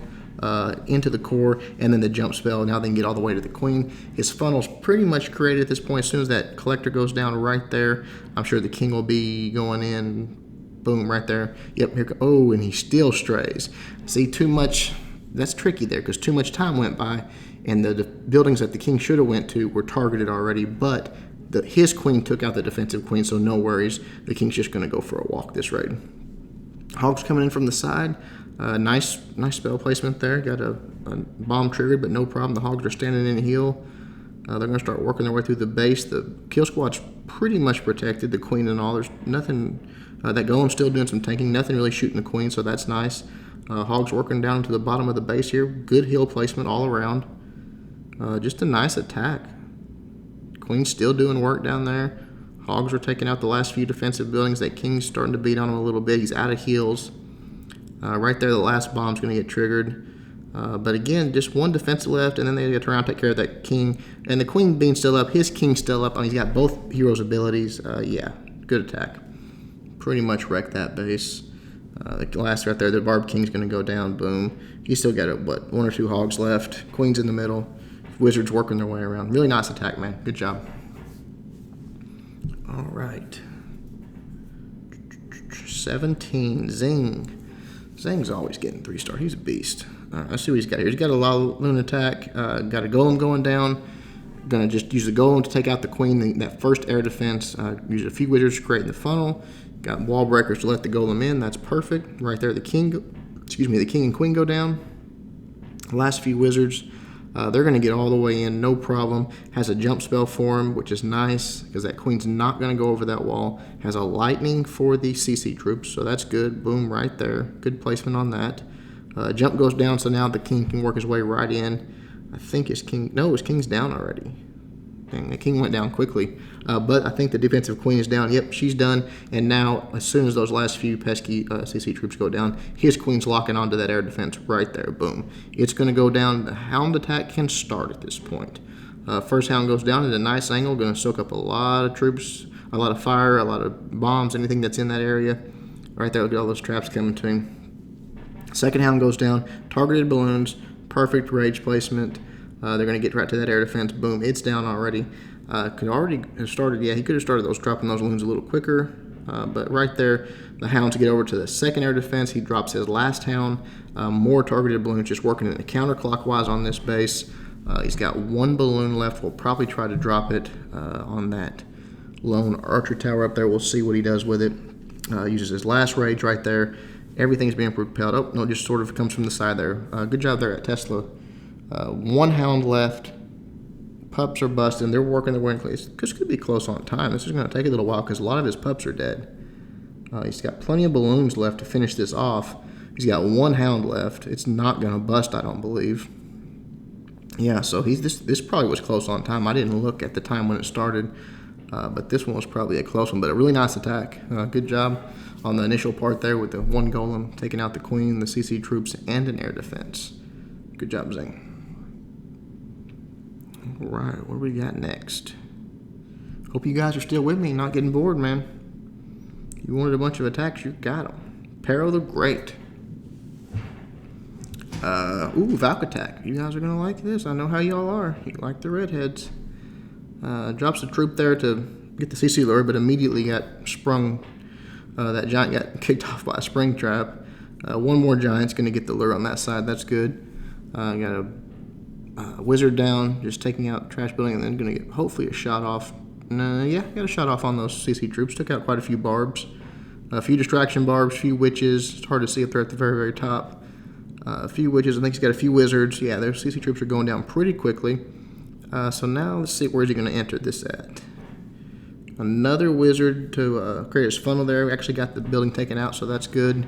into the core, and then the jump spell. Now they can get all the way to the queen. His funnel's pretty much created at this point. As soon as that collector goes down right there, I'm sure the king will be going in. Boom, right there. Yep, here. Oh, and he still strays. See, too much. That's tricky there because too much time went by, and the buildings that the king should have went to were targeted already, but his queen took out the defensive queen, so no worries. The king's just going to go for a walk this raid. Hogs coming in from the side. Nice spell placement there. Got a bomb triggered, but no problem. The hogs are standing in a heal. They're going to start working their way through the base. The kill squad's pretty much protected. The queen and all. There's nothing. That golem's still doing some tanking. Nothing really shooting the queen, so that's nice. Hogs working down to the bottom of the base here. Good heal placement all around. Just a nice attack. Queen's still doing work down there. Hogs are taking out the last few defensive buildings. That king's starting to beat on him a little bit. He's out of heals. Right there, the last bomb's going to get triggered. But again, just one defensive left, and then they get to turn around and take care of that king. And the queen being still up, his king's still up. I mean, he's got both heroes' abilities. Yeah, good attack. Pretty much wrecked that base. The last right there, the barb king's going to go down. Boom. He's still got, one or two hogs left. Queen's in the middle. Wizards working their way around. Really nice attack, man. Good job. All right. 17, Zing. Zing's always getting 3-star. He's a beast. Let's see what he's got here. He's got a lot of loon attack. Got a golem going down. Gonna just use the golem to take out the queen. That first air defense. Use a few wizards to create the funnel. Got wall breakers to let the golem in. That's perfect. Right there, the king and queen go down. The last few wizards. They're going to get all the way in, no problem. Has a jump spell for him, which is nice because that queen's not going to go over that wall. Has a lightning for the CC troops, so that's good. Boom, right there. Good placement on that. Jump goes down, so now the king can work his way right in. I think his king's down already. Dang, the king went down quickly. But I think the defensive queen is down. Yep, she's done. And now, as soon as those last few pesky CC troops go down, his queen's locking onto that air defense right there. Boom. It's going to go down. The hound attack can start at this point. First hound goes down at a nice angle. Going to soak up a lot of troops, a lot of fire, a lot of bombs, anything that's in that area. Right there, look at all those traps coming to him. Second hound goes down. Targeted balloons. Perfect rage placement. They're going to get right to that air defense. Boom, it's down already. Could already have started, yeah, he could have started dropping those balloons a little quicker. But right there, the hound to get over to the second air defense. He drops his last hound. More targeted balloons just working in a counterclockwise on this base. He's got one balloon left. We'll probably try to drop it on that lone archer tower up there. We'll see what he does with it. Uses his last rage right there. Everything's being propelled. Oh, no, it just sort of comes from the side there. Good job there at Tesla. One hound left. Pups are busting. They're working their way in. This could be close on time. This is going to take a little while because a lot of his pups are dead. He's got plenty of balloons left to finish this off. He's got one hound left. It's not going to bust, I don't believe. Yeah, so this probably was close on time. I didn't look at the time when it started, but this one was probably a close one. But a really nice attack. Good job on the initial part there with the one golem taking out the queen, the CC troops, and an air defense. Good job, Zing. All right, what do we got next? Hope you guys are still with me, not getting bored, man. You wanted a bunch of attacks, you got them. Pero the Great. Valk attack. You guys are going to like this. I know how y'all are. You like the redheads. Drops a troop there to get the CC lure, but immediately got sprung. That giant got kicked off by a spring trap. One more giant's going to get the lure on that side. That's good. Got a wizard down, just taking out trash building, and then going to get hopefully a shot off. Yeah, got a shot off on those CC troops. Took out quite a few barbs. A few distraction barbs, a few witches. It's hard to see up there at the very, very top. A few witches. I think he's got a few wizards. Yeah, their CC troops are going down pretty quickly. So now let's see, where's he going to enter this at? Another wizard to create his funnel there. We actually got the building taken out, so that's good.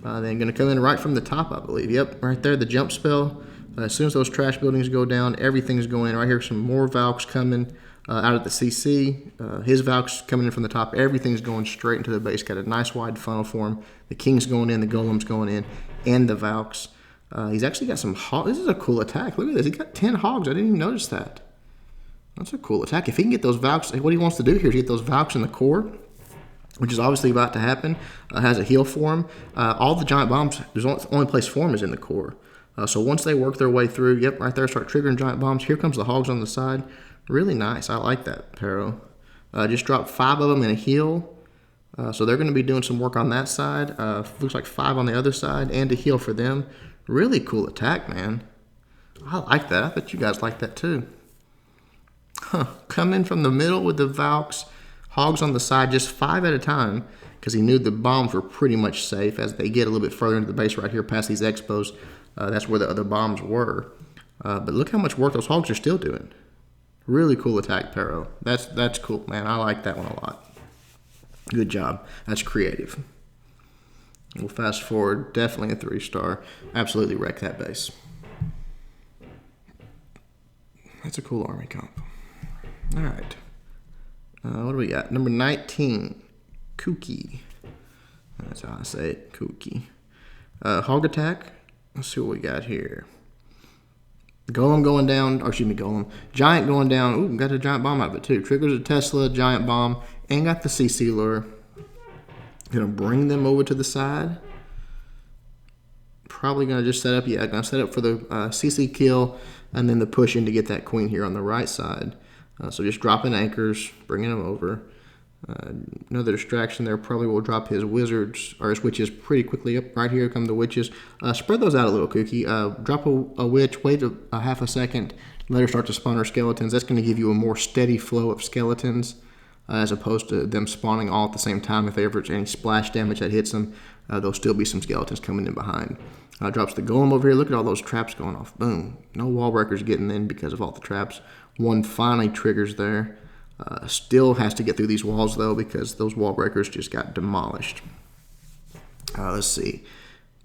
Then going to come in right from the top, I believe. Yep, right there, the jump spell. As soon as those trash buildings go down, everything's going in. Right here, some more Valks coming out of the CC. His Valks coming in from the top. Everything's going straight into the base. Got a nice wide funnel for him. The King's going in, the Golem's going in, and the Valks. He's actually got some hogs. This is a cool attack. Look at this. He's got 10 hogs. I didn't even notice that. That's a cool attack. If he can get those Valks, what he wants to do here is get those Valks in the core, which is obviously about to happen. Has a heal for him. All the giant bombs, there's only place for him is in the core. So once they work their way through, yep, right there, start triggering giant bombs. Here comes the hogs on the side. Really nice. I like that, Pero. Just dropped 5 of them in a heal. So they're going to be doing some work on that side. Looks like 5 on the other side and a heal for them. Really cool attack, man. I like that. I bet you guys like that too. Come in from the middle with the Valks. Hogs on the side, just 5 at a time, because he knew the bombs were pretty much safe. As they get a little bit further into the base right here past these expos, that's where the other bombs were. But look how much work those hogs are still doing. Really cool attack, Pero. That's cool, man. I like that one a lot. Good job. That's creative. We'll fast forward. Definitely a 3-star. Absolutely wreck that base. That's a cool army comp. All right. What do we got? Number 19, Kooky. That's how I say it, Kooky. Hog attack. Let's see what we got here. Golem going down, or excuse me, Golem. Giant going down. Ooh, got a giant bomb out of it too. Triggers a Tesla, giant bomb, and got the CC lure. Gonna bring them over to the side. Probably gonna just set up, yeah, gonna set up for the CC kill, and then the push in to get that queen here on the right side. So just dropping anchors, bringing them over. Another distraction there, probably will drop his wizards or his witches pretty quickly. Up right here come the witches. Spread those out a little, Kooky. Drop a witch, wait a half a second, let her start to spawn her skeletons. That's going to give you a more steady flow of skeletons as opposed to them spawning all at the same time. If ever any splash damage that hits them, there'll still be some skeletons coming in behind. Drops the golem over here. Look at all those traps going off. Boom. No wall breakers getting in because of all the traps. One finally triggers there. Still has to get through these walls, though, because those wall breakers just got demolished. Let's see.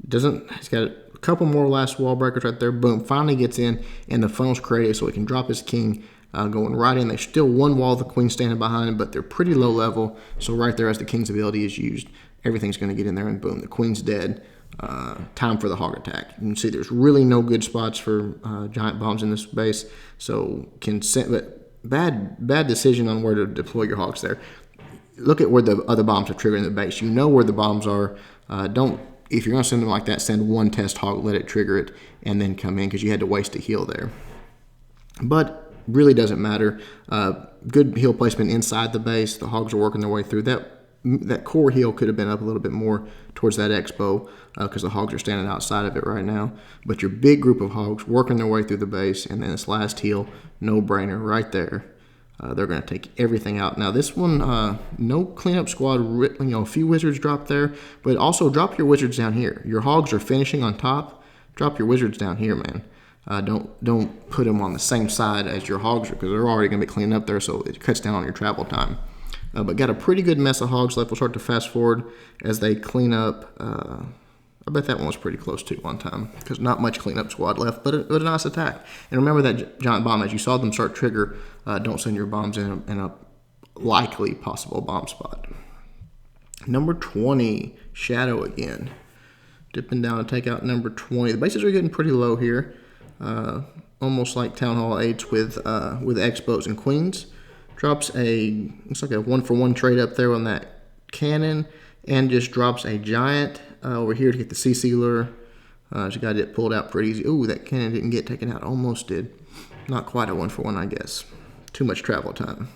He's got a couple more last wall breakers right there. Boom. Finally gets in, and the funnel's created so he can drop his king going right in. There's still one wall, the queen standing behind, but they're pretty low level. So right there, as the king's ability is used, everything's going to get in there, and boom, the queen's dead. Time for the hog attack. You can see there's really no good spots for giant bombs in this base, so bad decision on where to deploy your hogs there. Look at where the other bombs are triggering the base. You know where the bombs are. If you're going to send them like that, send one test hog, let it trigger it, and then come in, because you had to waste a heal there. But really doesn't matter. Good heal placement inside the base. The hogs are working their way through that. That core heal could have been up a little bit more towards that expo because the hogs are standing outside of it right now. But your big group of hogs working their way through the base, and then this last heal, no-brainer right there. They're going to take everything out. Now this one, no cleanup squad. A few wizards dropped there, but also drop your wizards down here. Your hogs are finishing on top. Drop your wizards down here, man. Don't put them on the same side as your hogs because they're already going to be cleaning up there, so it cuts down on your travel time. But got a pretty good mess of hogs left. We'll start to fast forward as they clean up. I bet that one was pretty close to one time because not much cleanup squad left, but a nice attack. And remember that giant bomb, as you saw them start trigger, don't send your bombs in a likely possible bomb spot. Number 20, Shadow again. Dipping down to take out number 20. The bases are getting pretty low here. Almost like Town Hall 8s with expos and queens. Drops looks like a 1-for-1 trade up there on that cannon, and just drops a giant over here to get the CC lure. Just got it pulled out pretty easy. Ooh, that cannon didn't get taken out. Almost did. Not quite a 1-for-1, I guess. Too much travel time.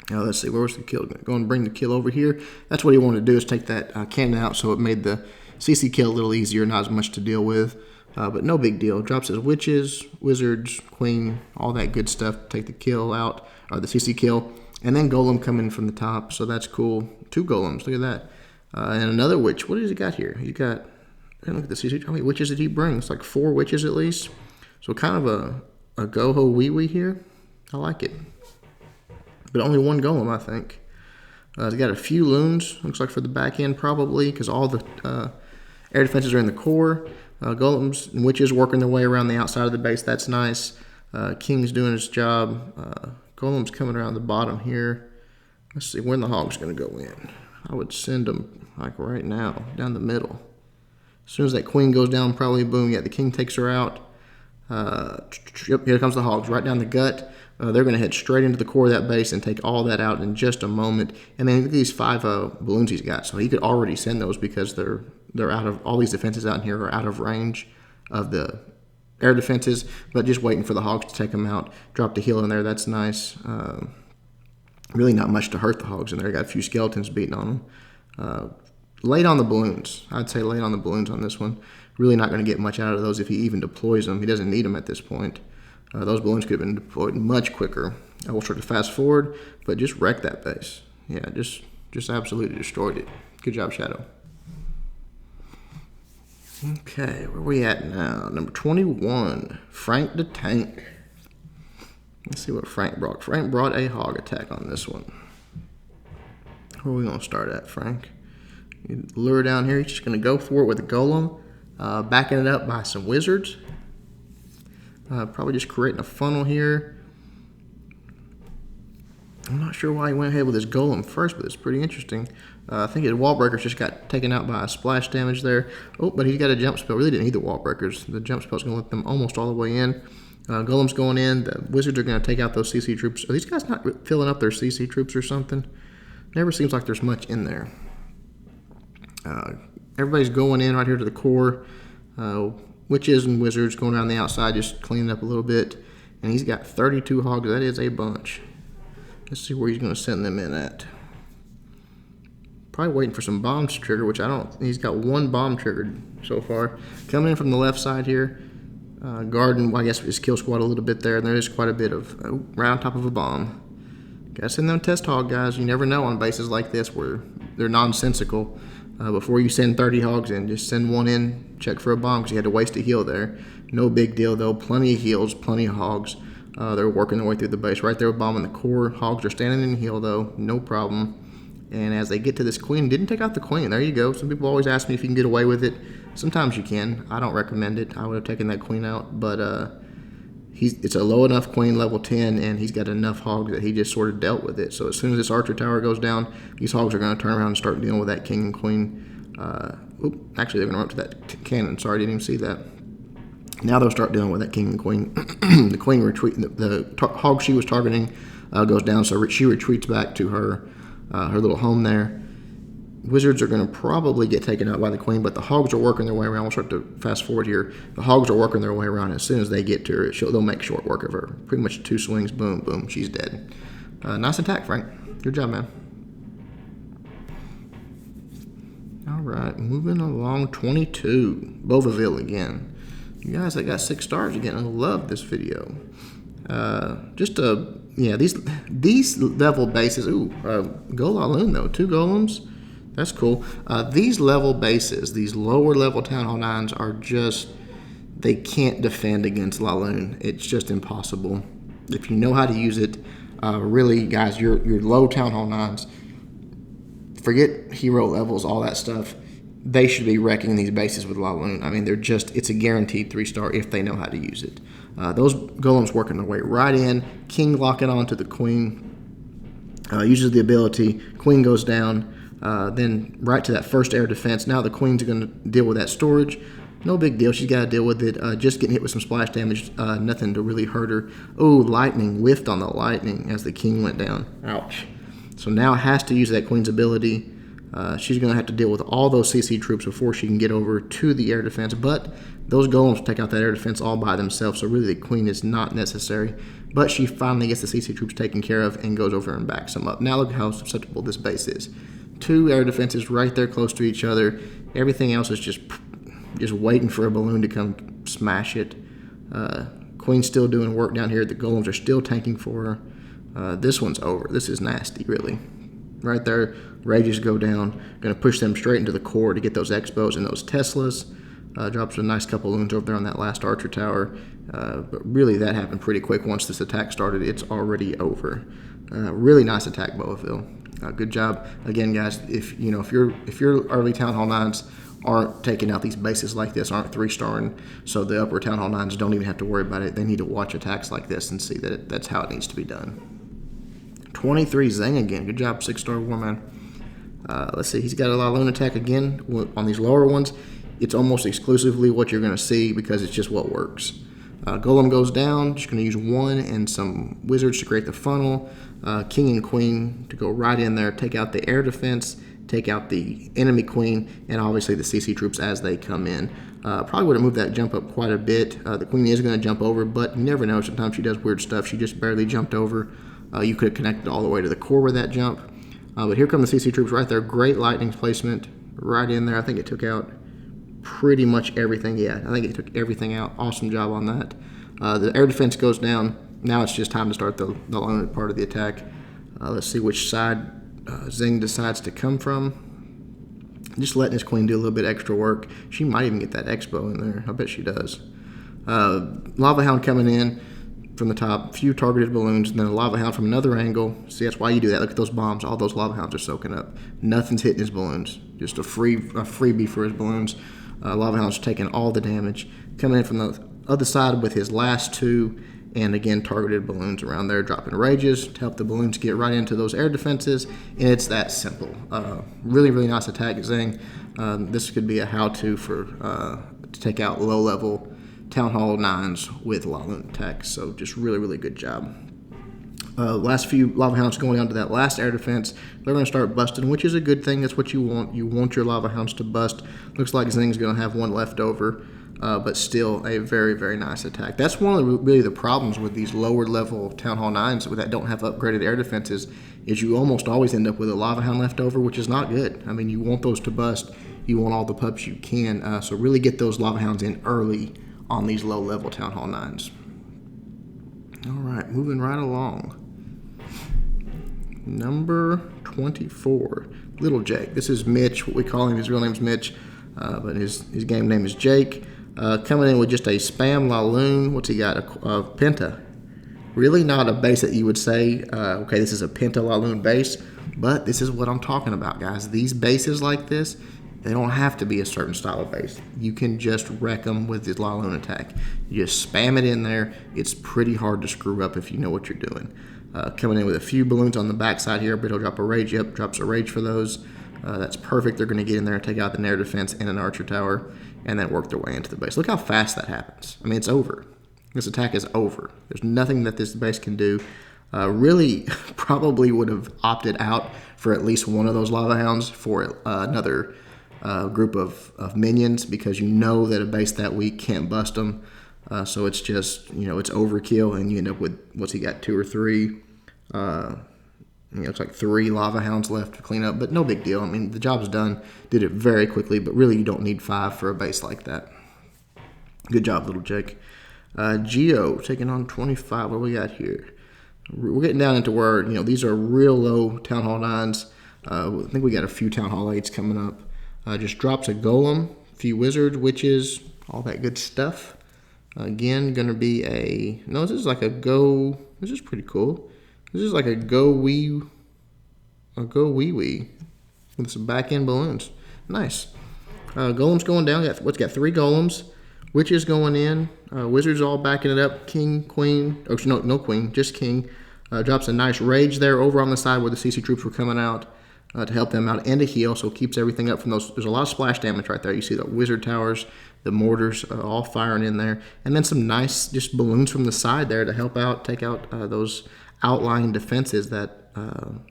Now let's see, where was the kill? Go and bring the kill over here. That's what he wanted to do, is take that cannon out, so it made the CC kill a little easier, not as much to deal with. But no big deal. Drops his witches, wizards, queen, all that good stuff. Take the kill out, or the CC kill. And then golem coming from the top, so that's cool. 2 golems, look at that. And another witch. What has he got here? He got, look at the CC. How many witches did he bring? It's like 4 witches at least. So kind of a go-ho wee-wee here. I like it. But only 1 golem, I think. He's got a few loons, looks like for the back end probably, because all the air defenses are in the core. Golems and witches working their way around the outside of the base. That's nice. King's doing his job. Golem's coming around the bottom here. Let's see when the hog's going to go in. I would send them like right now, down the middle. As soon as that queen goes down, probably boom. Yeah, the king takes her out. Yep, here comes the hogs, right down the gut. They're going to head straight into the core of that base and take all that out in just a moment. And then look at these 5 balloons he's got. So he could already send those because they're out of, all these defenses out in here are out of range of the air defenses, but just waiting for the hogs to take them out. Drop the heal in there, that's nice. Really not much to hurt the hogs in there. Got a few skeletons beating on them. Late on the balloons. I'd say late on the balloons on this one. Really not going to get much out of those if he even deploys them. He doesn't need them at this point. Those balloons could have been deployed much quicker. I will start to fast forward, but just wreck that base. Yeah, just absolutely destroyed it. Good job, Shadow. Okay, where are we at now? Number 21, Frank the Tank. Let's see what Frank brought. Frank brought a hog attack on this one. Where are we going to start at, Frank? Lure down here. He's just going to go for it with a golem. Backing it up by some wizards. Probably just creating a funnel here. I'm not sure why he went ahead with his golem first, but it's pretty interesting. I think his wall breakers just got taken out by a splash damage there. Oh, but he's got a jump spell. Really didn't need the wall breakers. The jump spell's going to let them almost all the way in. Golem's going in. The wizards are going to take out those CC troops. Are these guys not filling up their CC troops or something? Never seems like there's much in there. Everybody's going in right here to the core. Witches and wizards going around the outside, just cleaning up a little bit. And he's got 32 hogs. That is a bunch. Let's see where he's going to send them in at. Probably waiting for some bombs to trigger, which I don't. He's got 1 bomb triggered so far. Coming in from the left side here. Guarding, well, I guess his kill squad a little bit there. And there is quite a bit of right on top of a bomb. Gotta send them test hog, guys. You never know on bases like this where they're nonsensical. Before you send 30 hogs in, just send 1 in, check for a bomb because you had to waste a heal there. No big deal though. Plenty of heals, plenty of hogs. They're working their way through the base. Right there with bomb in the core. Hogs are standing in heal though, no problem. And as they get to this queen, didn't take out the queen. There you go. Some people always ask me if you can get away with it. Sometimes you can. I don't recommend it. I would have taken that queen out, but it's a low enough queen, level 10, and he's got enough hogs that he just sort of dealt with it. So as soon as this archer tower goes down, these hogs are going to turn around and start dealing with that king and queen. Actually, they're going to run up to that cannon. Sorry, I didn't even see that. Now they'll start dealing with that king and queen. The queen retreat. The hog she was targeting goes down, so she retreats back to her little home there. Wizards are going to probably get taken out by the queen, but the hogs are working their way around. We'll start to fast forward here. The hogs are working their way around. As soon as they get to her, they'll make short work of her. Pretty much 2 swings, boom, boom, she's dead. Nice attack, Frank. Good job, man. All right, moving along, 22. Bovaville again. You guys that got 6 stars again, I love this video. Yeah, these level bases. Ooh, Golaloon though, 2 golems. That's cool. These level bases, these lower level Town Hall 9s are just, they can't defend against Laloon. It's just impossible. If you know how to use it, really, guys, your low Town Hall 9s, forget hero levels, all that stuff. They should be wrecking these bases with Laloon. I mean, it's a guaranteed 3-star if they know how to use it. Those golems working their way right in. King locking on to the queen. Uses the ability. Queen goes down. Then right to that first air defense. Now the queen's going to deal with that storage. No big deal. She's got to deal with it. Just getting hit with some splash damage. Nothing to really hurt her. Oh, lightning. Whiffed on the lightning as the king went down. Ouch. So now has to use that queen's ability. She's going to have to deal with all those CC troops before she can get over to the air defense. But those golems take out that air defense all by themselves. So really the queen is not necessary. But she finally gets the CC troops taken care of and goes over and backs them up. Now look how susceptible this base is. 2 air defenses right there close to each other. Everything else is just waiting for a balloon to come smash it. Queen's still doing work down here. The golems are still tanking for her. This one's over. This is nasty, really. Right there, rages go down. Going to push them straight into the core to get those Expos and those Teslas. Drops a nice couple loons over there on that last archer tower. But really, that happened pretty quick. Once this attack started, it's already over. Really nice attack, Boafil. Good job again, guys. If your early Town Hall 9s aren't taking out these bases like this, aren't 3-starring, so the upper Town Hall 9s don't even have to worry about it. They need to watch attacks like this and see that that's how it needs to be done. 23 Zeng again. Good job, 6-star Warman. Let's see. He's got a lot of loon attack again on these lower ones. It's almost exclusively what you're going to see because it's just what works. Golem goes down. Just going to use 1 and some wizards to create the funnel. King and Queen to go right in there, take out the air defense, take out the enemy Queen, and obviously the CC troops as they come in. Probably would have moved that jump up quite a bit. The Queen is going to jump over, but you never know. Sometimes she does weird stuff. She just barely jumped over. You could have connected all the way to the core with that jump. But here come the CC troops right there. Great lightning placement right in there. I think it took out pretty much everything. Yeah, I think it took everything out. Awesome job on that. The air defense goes down. Now it's just time to start the loan part of the attack. Let's see which side Zing decides to come from. Just letting his Queen do a little bit extra work. She might even get that Expo in there. I bet she does. Lava Hound coming in from the top. Few targeted balloons, and then a Lava Hound from another angle. See, that's why you do that. Look at those bombs. All those Lava Hounds are soaking up. Nothing's hitting his balloons. Just a freebie for his balloons. Lava Hound's taking all the damage. Coming in from the other side with his last 2. And again, targeted balloons around there, dropping rages to help the balloons get right into those air defenses. And it's that simple. Really, really nice attack, Zing. This could be a how-to for to take out low-level Town Hall 9s with Lava attacks. So just really, really good job. Last few Lava Hounds going on to that last air defense. They're going to start busting, which is a good thing. That's what you want. You want your Lava Hounds to bust. Looks like Zing's going to have 1 left over. But still a very, very nice attack. That's one of really the problems with these lower level Town Hall 9s that don't have upgraded air defenses is you almost always end up with a Lava Hound left over, which is not good. I mean, you want those to bust. You want all the pups you can. So really get those Lava Hounds in early on these low level Town Hall 9s. All right, moving right along. Number 24, Little Jake. This is Mitch, what we call him. His real name is Mitch, but his game name is Jake. Coming in with just a spam Laloon. What's he got? A Penta. Really not a base that you would say, okay, this is a Penta Laloon base, but this is what I'm talking about, guys. These bases like this, they don't have to be a certain style of base. You can just wreck them with this Laloon attack. You just spam it in there. It's pretty hard to screw up if you know what you're doing. Coming in with a few balloons on the backside here, but he'll drop a rage. Yep, drops a rage for those. That's perfect. They're going to get in there and take out the air defense and an archer tower and then work their way into the base. Look how fast that happens. I mean, it's over. This attack is over. There's nothing that this base can do. Really probably would have opted out for at least one of those Lava Hounds for another group of minions because you know that a base that weak can't bust them. So it's just, it's overkill and you end up with, what's he got, 2 or 3? It's like 3 Lava Hounds left to clean up, but no big deal. I mean, the job's done. Did it very quickly, but really you don't need 5 for a base like that. Good job, Little Jake. Geo taking on 25. What do we got here? We're getting down into where, these are real low Town Hall 9s. I think we got a few Town Hall 8s coming up. Just drops a Golem, a few Wizards, Witches, all that good stuff. Again, going to be this is like a go. This is pretty cool. This is like a go wee with some back end balloons. Nice. Golems going down. Got 3 Golems. Witches going in. Wizards all backing it up. King, Queen. Oh, no Queen, just King. Drops a nice rage there over on the side where the CC troops were coming out to help them out and to heal. So keeps everything up from those. There's a lot of splash damage right there. You see the wizard towers, the mortars all firing in there. And then some nice just balloons from the side there to help out, take out those outlying defenses that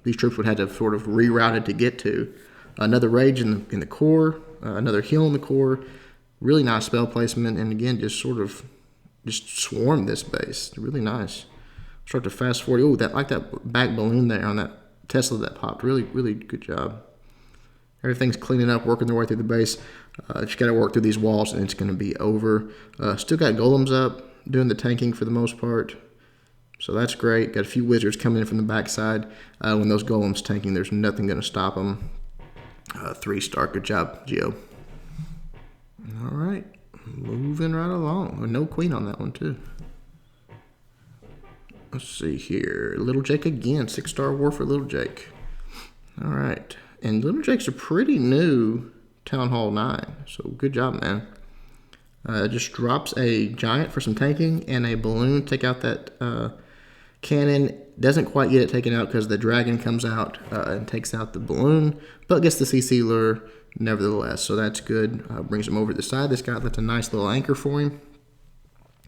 these troops would have to sort of rerouted to get to. Another rage in the core, another heal in the core. Really nice spell placement, and again, just swarm this base. Really nice. Start to fast forward. Oh, that back balloon there on that Tesla that popped. Really, really good job. Everything's cleaning up, working their way through the base. Just got to work through these walls, and it's going to be over. Still got golems up, doing the tanking for the most part. So that's great. Got a few wizards coming in from the backside. When those golems tanking, there's nothing going to stop them. 3-star. Good job, Geo. All right. Moving right along. No queen on that one, too. Let's see here. Little Jake again. 6-star war for Little Jake. All right. And Little Jake's a pretty new Town Hall 9. So good job, man. Just drops a giant for some tanking and a balloon. Take out that cannon. Doesn't quite get it taken out because the dragon comes out and takes out the balloon, but gets the CC lure nevertheless. So that's good. Brings him over to the side. This guy, that's a nice little anchor for him.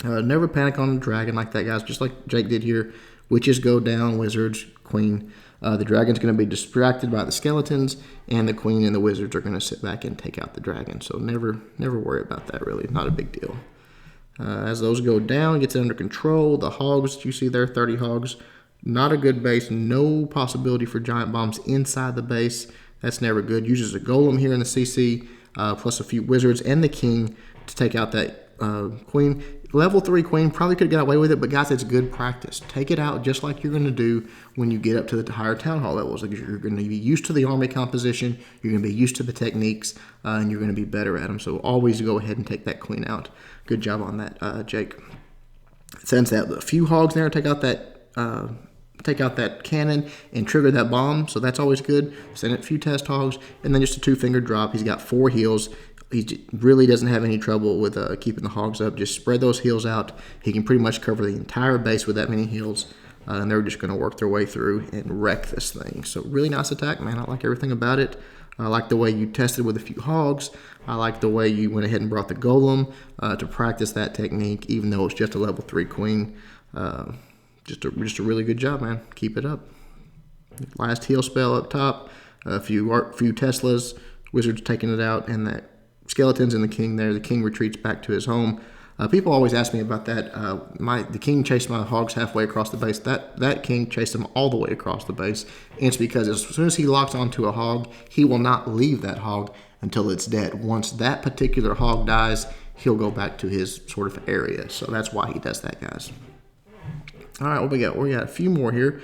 Never panic on the dragon like that, guys. Just like Jake did here. Witches go down, wizards, queen. The dragon's going to be distracted by the skeletons, and the queen and the wizards are going to sit back and take out the dragon. So never worry about that, really. Not a big deal. As those go down, gets it under control. The hogs that you see there, 30 hogs. Not a good base. No possibility for giant bombs inside the base. That's never good. Uses a golem here in the CC, plus a few wizards and the king to take out that queen. Level 3 queen, probably could have got away with it, but guys, it's good practice. Take it out just like you're going to do when you get up to the higher town hall levels. Like you're going to be used to the army composition, you're going to be used to the techniques, and you're going to be better at them. So always go ahead and take that queen out. Good job on that, Jake. Sends out a few hogs there, take out that cannon and trigger that bomb. So that's always good. Send it a few test hogs, and then just a 2-finger drop. He's got 4 heals. He really doesn't have any trouble with keeping the hogs up. Just spread those heals out. He can pretty much cover the entire base with that many heals. And they're just going to work their way through and wreck this thing. So really nice attack, man. I like everything about it. I like the way you tested with a few hogs. I like the way you went ahead and brought the golem to practice that technique, even though it's just a level 3 queen. Just a really good job, man. Keep it up. Last heal spell up top. A few Teslas. Wizards taking it out, and that skeletons and the king there. The king retreats back to his home. People always ask me about that. The king chased my hogs halfway across the base. That king chased them all the way across the base. And it's because as soon as he locks onto a hog, he will not leave that hog until it's dead. Once that particular hog dies, he'll go back to his sort of area. So that's why he does that, guys. All right, what we got? We got a few more here.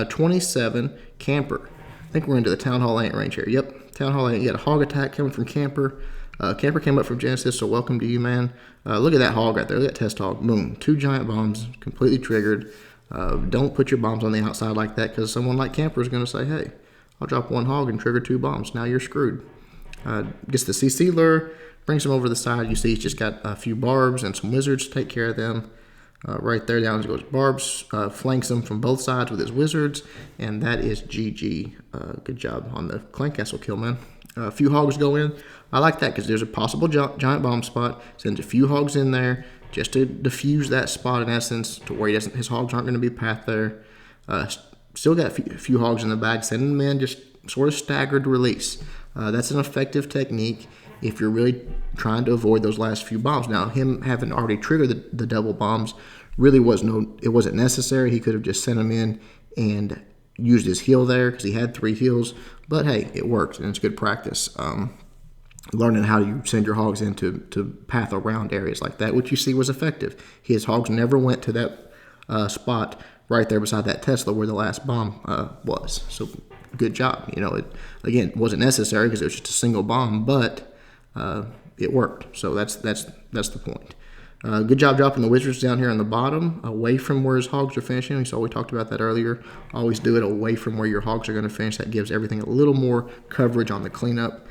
27, Camper. I think we're into the Town Hall Ant range here. Yep, Town Hall Ant. You got a hog attack coming from Camper. Camper came up from Genesis, so welcome to you, man. Look at that hog right there. Look at that test hog. Boom. 2 giant bombs, completely triggered. Don't put your bombs on the outside like that, because someone like Camper is going to say, hey, I'll drop 1 hog and trigger 2 bombs. Now you're screwed. Gets the CC lure, brings him over to the side. You see he's just got a few barbs and some wizards to take care of them. Right there, down goes barbs, flanks him from both sides with his wizards, and that is GG. Good job on the clan castle kill, man. A few hogs go in. I like that because there's a possible giant bomb spot. Sends a few hogs in there just to diffuse that spot in essence to where his hogs aren't going to be path there. Still got a few hogs in the bag. Sending them in just sort of staggered release. That's an effective technique if you're really trying to avoid those last few bombs. Now, him having already triggered the double bombs really it wasn't necessary. He could have just sent them in and used his heal there because he had 3 heals. But hey, it worked, and it's good practice. Learning how you send your hogs in to path around areas like that, which you see was effective. His hogs never went to that spot right there beside that Tesla where the last bomb was. So good job. It wasn't necessary because it was just a single bomb, but it worked. So that's the point. Good job dropping the wizards down here on the bottom, away from where his hogs are finishing. So we talked about that earlier. Always do it away from where your hogs are going to finish. That gives everything a little more coverage on the cleanup.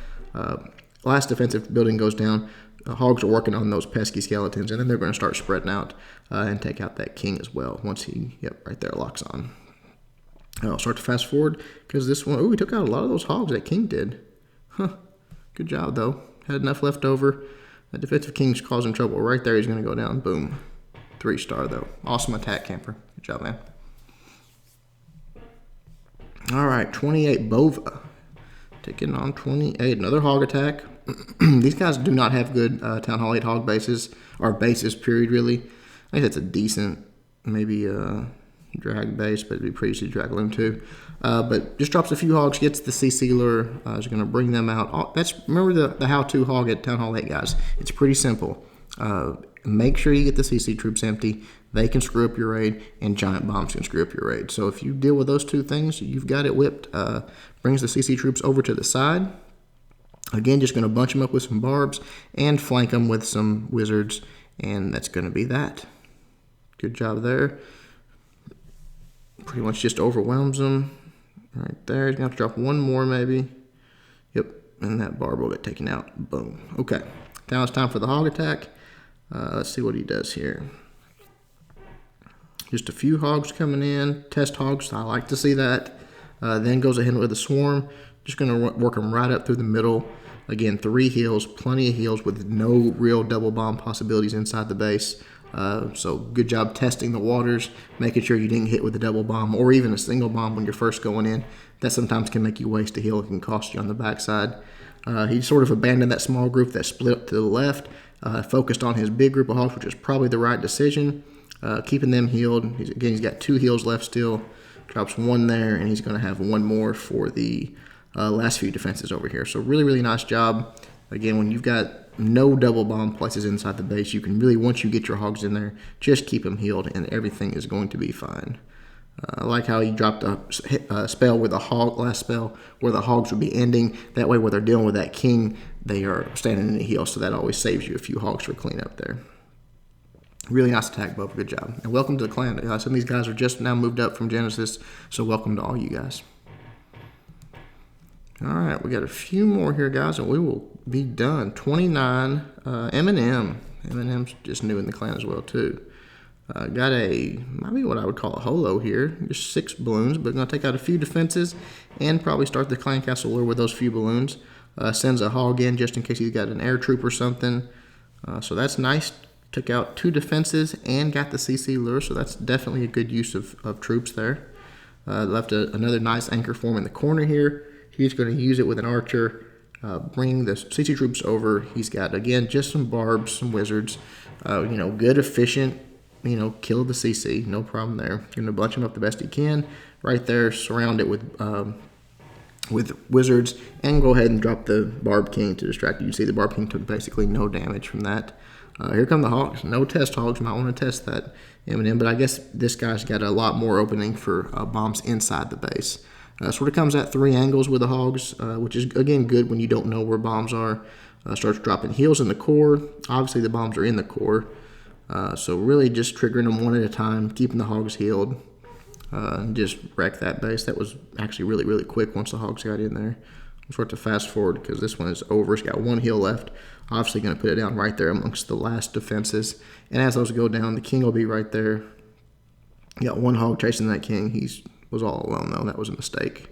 Last defensive building goes down. Hogs are working on those pesky skeletons, and then they're going to start spreading out and take out that king as well once he, right there, locks on. I'll start to fast forward because this one, we took out a lot of those hogs that king did. Good job, though. Had enough left over. That defensive king's causing trouble. Right there, he's going to go down. Boom. 3-star, though. Awesome attack, Camper. Good job, man. All right, 28, Bova. Taking on 28. Another hog attack. These guys do not have good Town Hall 8 hog bases, or bases, period, really. I think that's a decent, maybe, drag base, but it'd be pretty easy to drag loom too. But just drops a few hogs, gets the CC lure, is going to bring them out. Remember the how-to hog at Town Hall 8, guys. It's pretty simple. Make sure you get the CC troops empty. They can screw up your raid, and giant bombs can screw up your raid. So if you deal with those two things, you've got it whipped. Brings the CC troops over to the side. Again, just going to bunch them up with some barbs and flank them with some wizards, and that's going to be that. Good job there. Pretty much just overwhelms them right there. He's going to have to drop one more maybe. Yep, and that barb will get taken out. Boom. Okay, now it's time for the hog attack. Let's see what he does here. Just a few hogs coming in. Test hogs, I like to see that. Then goes ahead with the swarm. Just going to work them right up through the middle. Again, 3 heals, plenty of heals with no real double bomb possibilities inside the base. So good job testing the waters, making sure you didn't hit with a double bomb or even a single bomb when you're first going in. That sometimes can make you waste a heal. It can cost you on the backside. He sort of abandoned that small group that split up to the left, focused on his big group of hogs, which is probably the right decision. Keeping them healed. He's got 2 heals left still. Drops 1 there, and he's going to have 1 more for the last few defenses over here. So really, really nice job. Again, when you've got no double bomb places inside the base, you can really, once you get your hogs in there, just keep them healed, and everything is going to be fine. I like how he dropped a spell with a hog, last spell, where the hogs would be ending. That way, when they're dealing with that king, they are standing in the heal, so that always saves you a few hogs for cleanup there. Really nice attack, Bubba. Good job. And welcome to the clan. Some of these guys are just now moved up from Genesis, so welcome to all you guys. All right, we got a few more here, guys, and we will be done. 29, M&M. M&M's just new in the clan as well, too. Got maybe what I would call a holo here. Just 6 balloons, but going to take out a few defenses and probably start the clan castle lure with those few balloons. Sends a hog in just in case he's got an air troop or something. So that's nice. Took out 2 defenses and got the CC lure, so that's definitely a good use of troops there. Left another nice anchor form in the corner here. He's going to use it with an archer, bring the CC troops over. He's got, again, just some barbs, some wizards. Good, efficient, kill the CC, no problem there. Going to bunch him up the best he can. Right there, surround it with wizards, and go ahead and drop the Barb King to distract you. You see the Barb King took basically no damage from that. Here come the hogs. No test hogs. Might want to test that M&M, but I guess this guy's got a lot more opening for bombs inside the base. Sort of comes at 3 angles with the hogs, which is, again, good when you don't know where bombs are. Starts dropping heals in the core. Obviously, the bombs are in the core. So really just triggering them one at a time, keeping the hogs healed. And just wreck that base. That was actually really, really quick once the hogs got in there. I'll start to fast forward because this one is over. It's got 1 heal left. Obviously going to put it down right there amongst the last defenses. And as those go down, the king will be right there. You got 1 hog chasing that king. He was all alone, though. That was a mistake.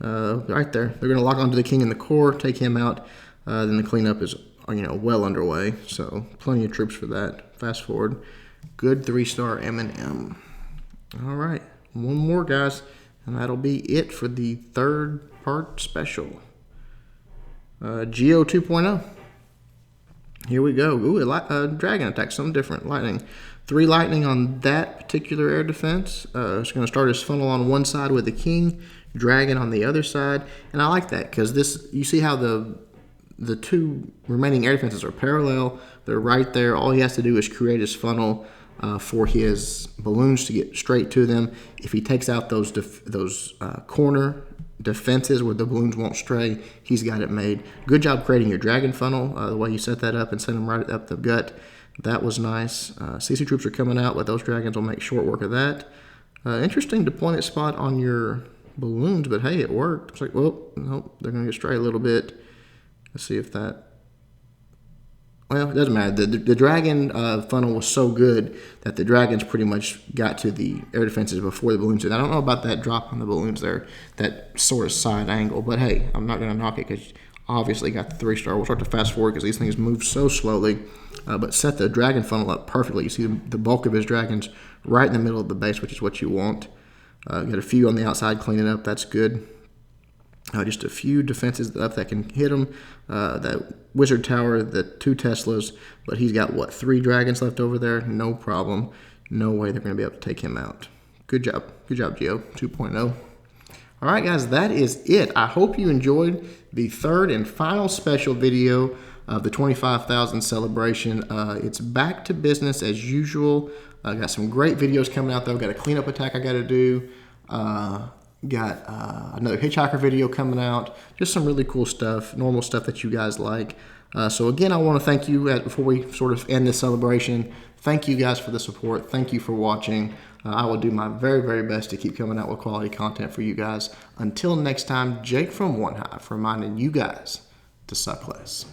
Right there. They're going to lock onto the king in the core, take him out. Then the cleanup is well underway. So plenty of troops for that. Fast forward. Good 3-star M&M. All right. 1 more, guys. And that'll be it for the 3rd part special. Geo 2.0. Here we go. Ooh, a dragon attack, something different. Lightning. 3 lightning on that particular air defense. It's going to start his funnel on one side with the king, dragon on the other side. And I like that because you see how the 2 remaining air defenses are parallel. They're right there. All he has to do is create his funnel for his balloons to get straight to them. If he takes out those corner defenses where the balloons won't stray, he's got it made. Good job creating your dragon funnel, the way you set that up and send them right up the gut. That was nice. CC troops are coming out, but those dragons will make short work of that. Interesting deployment spot on your balloons, but hey, it worked. It's like, well, nope, they're going to get stray a little bit. Let's see if that... Well, it doesn't matter. The dragon funnel was so good that the dragons pretty much got to the air defenses before the balloons did. I don't know about that drop on the balloons there, that sort of side angle, but hey, I'm not going to knock it because obviously got the 3-star. We'll start to fast forward because these things move so slowly, but set the dragon funnel up perfectly. You see the bulk of his dragons right in the middle of the base, which is what you want. Got a few on the outside cleaning up. That's good. Just a few defenses up that can hit him. That wizard tower, the 2 Teslas, but he's got, 3 dragons left over there? No problem. No way they're going to be able to take him out. Good job, Geo 2.0. All right, guys, that is it. I hope you enjoyed the third and final special video of the 25,000 celebration. It's back to business as usual. I got some great videos coming out, though. Got a cleanup attack I got to do. Got another hitchhiker video coming out. Just some really cool stuff, normal stuff that you guys like. So again, I want to thank you before we sort of end this celebration. Thank you guys for the support. Thank you for watching. I will do my very, very best to keep coming out with quality content for you guys. Until next time, Jake from OneHive reminding you guys to suck less.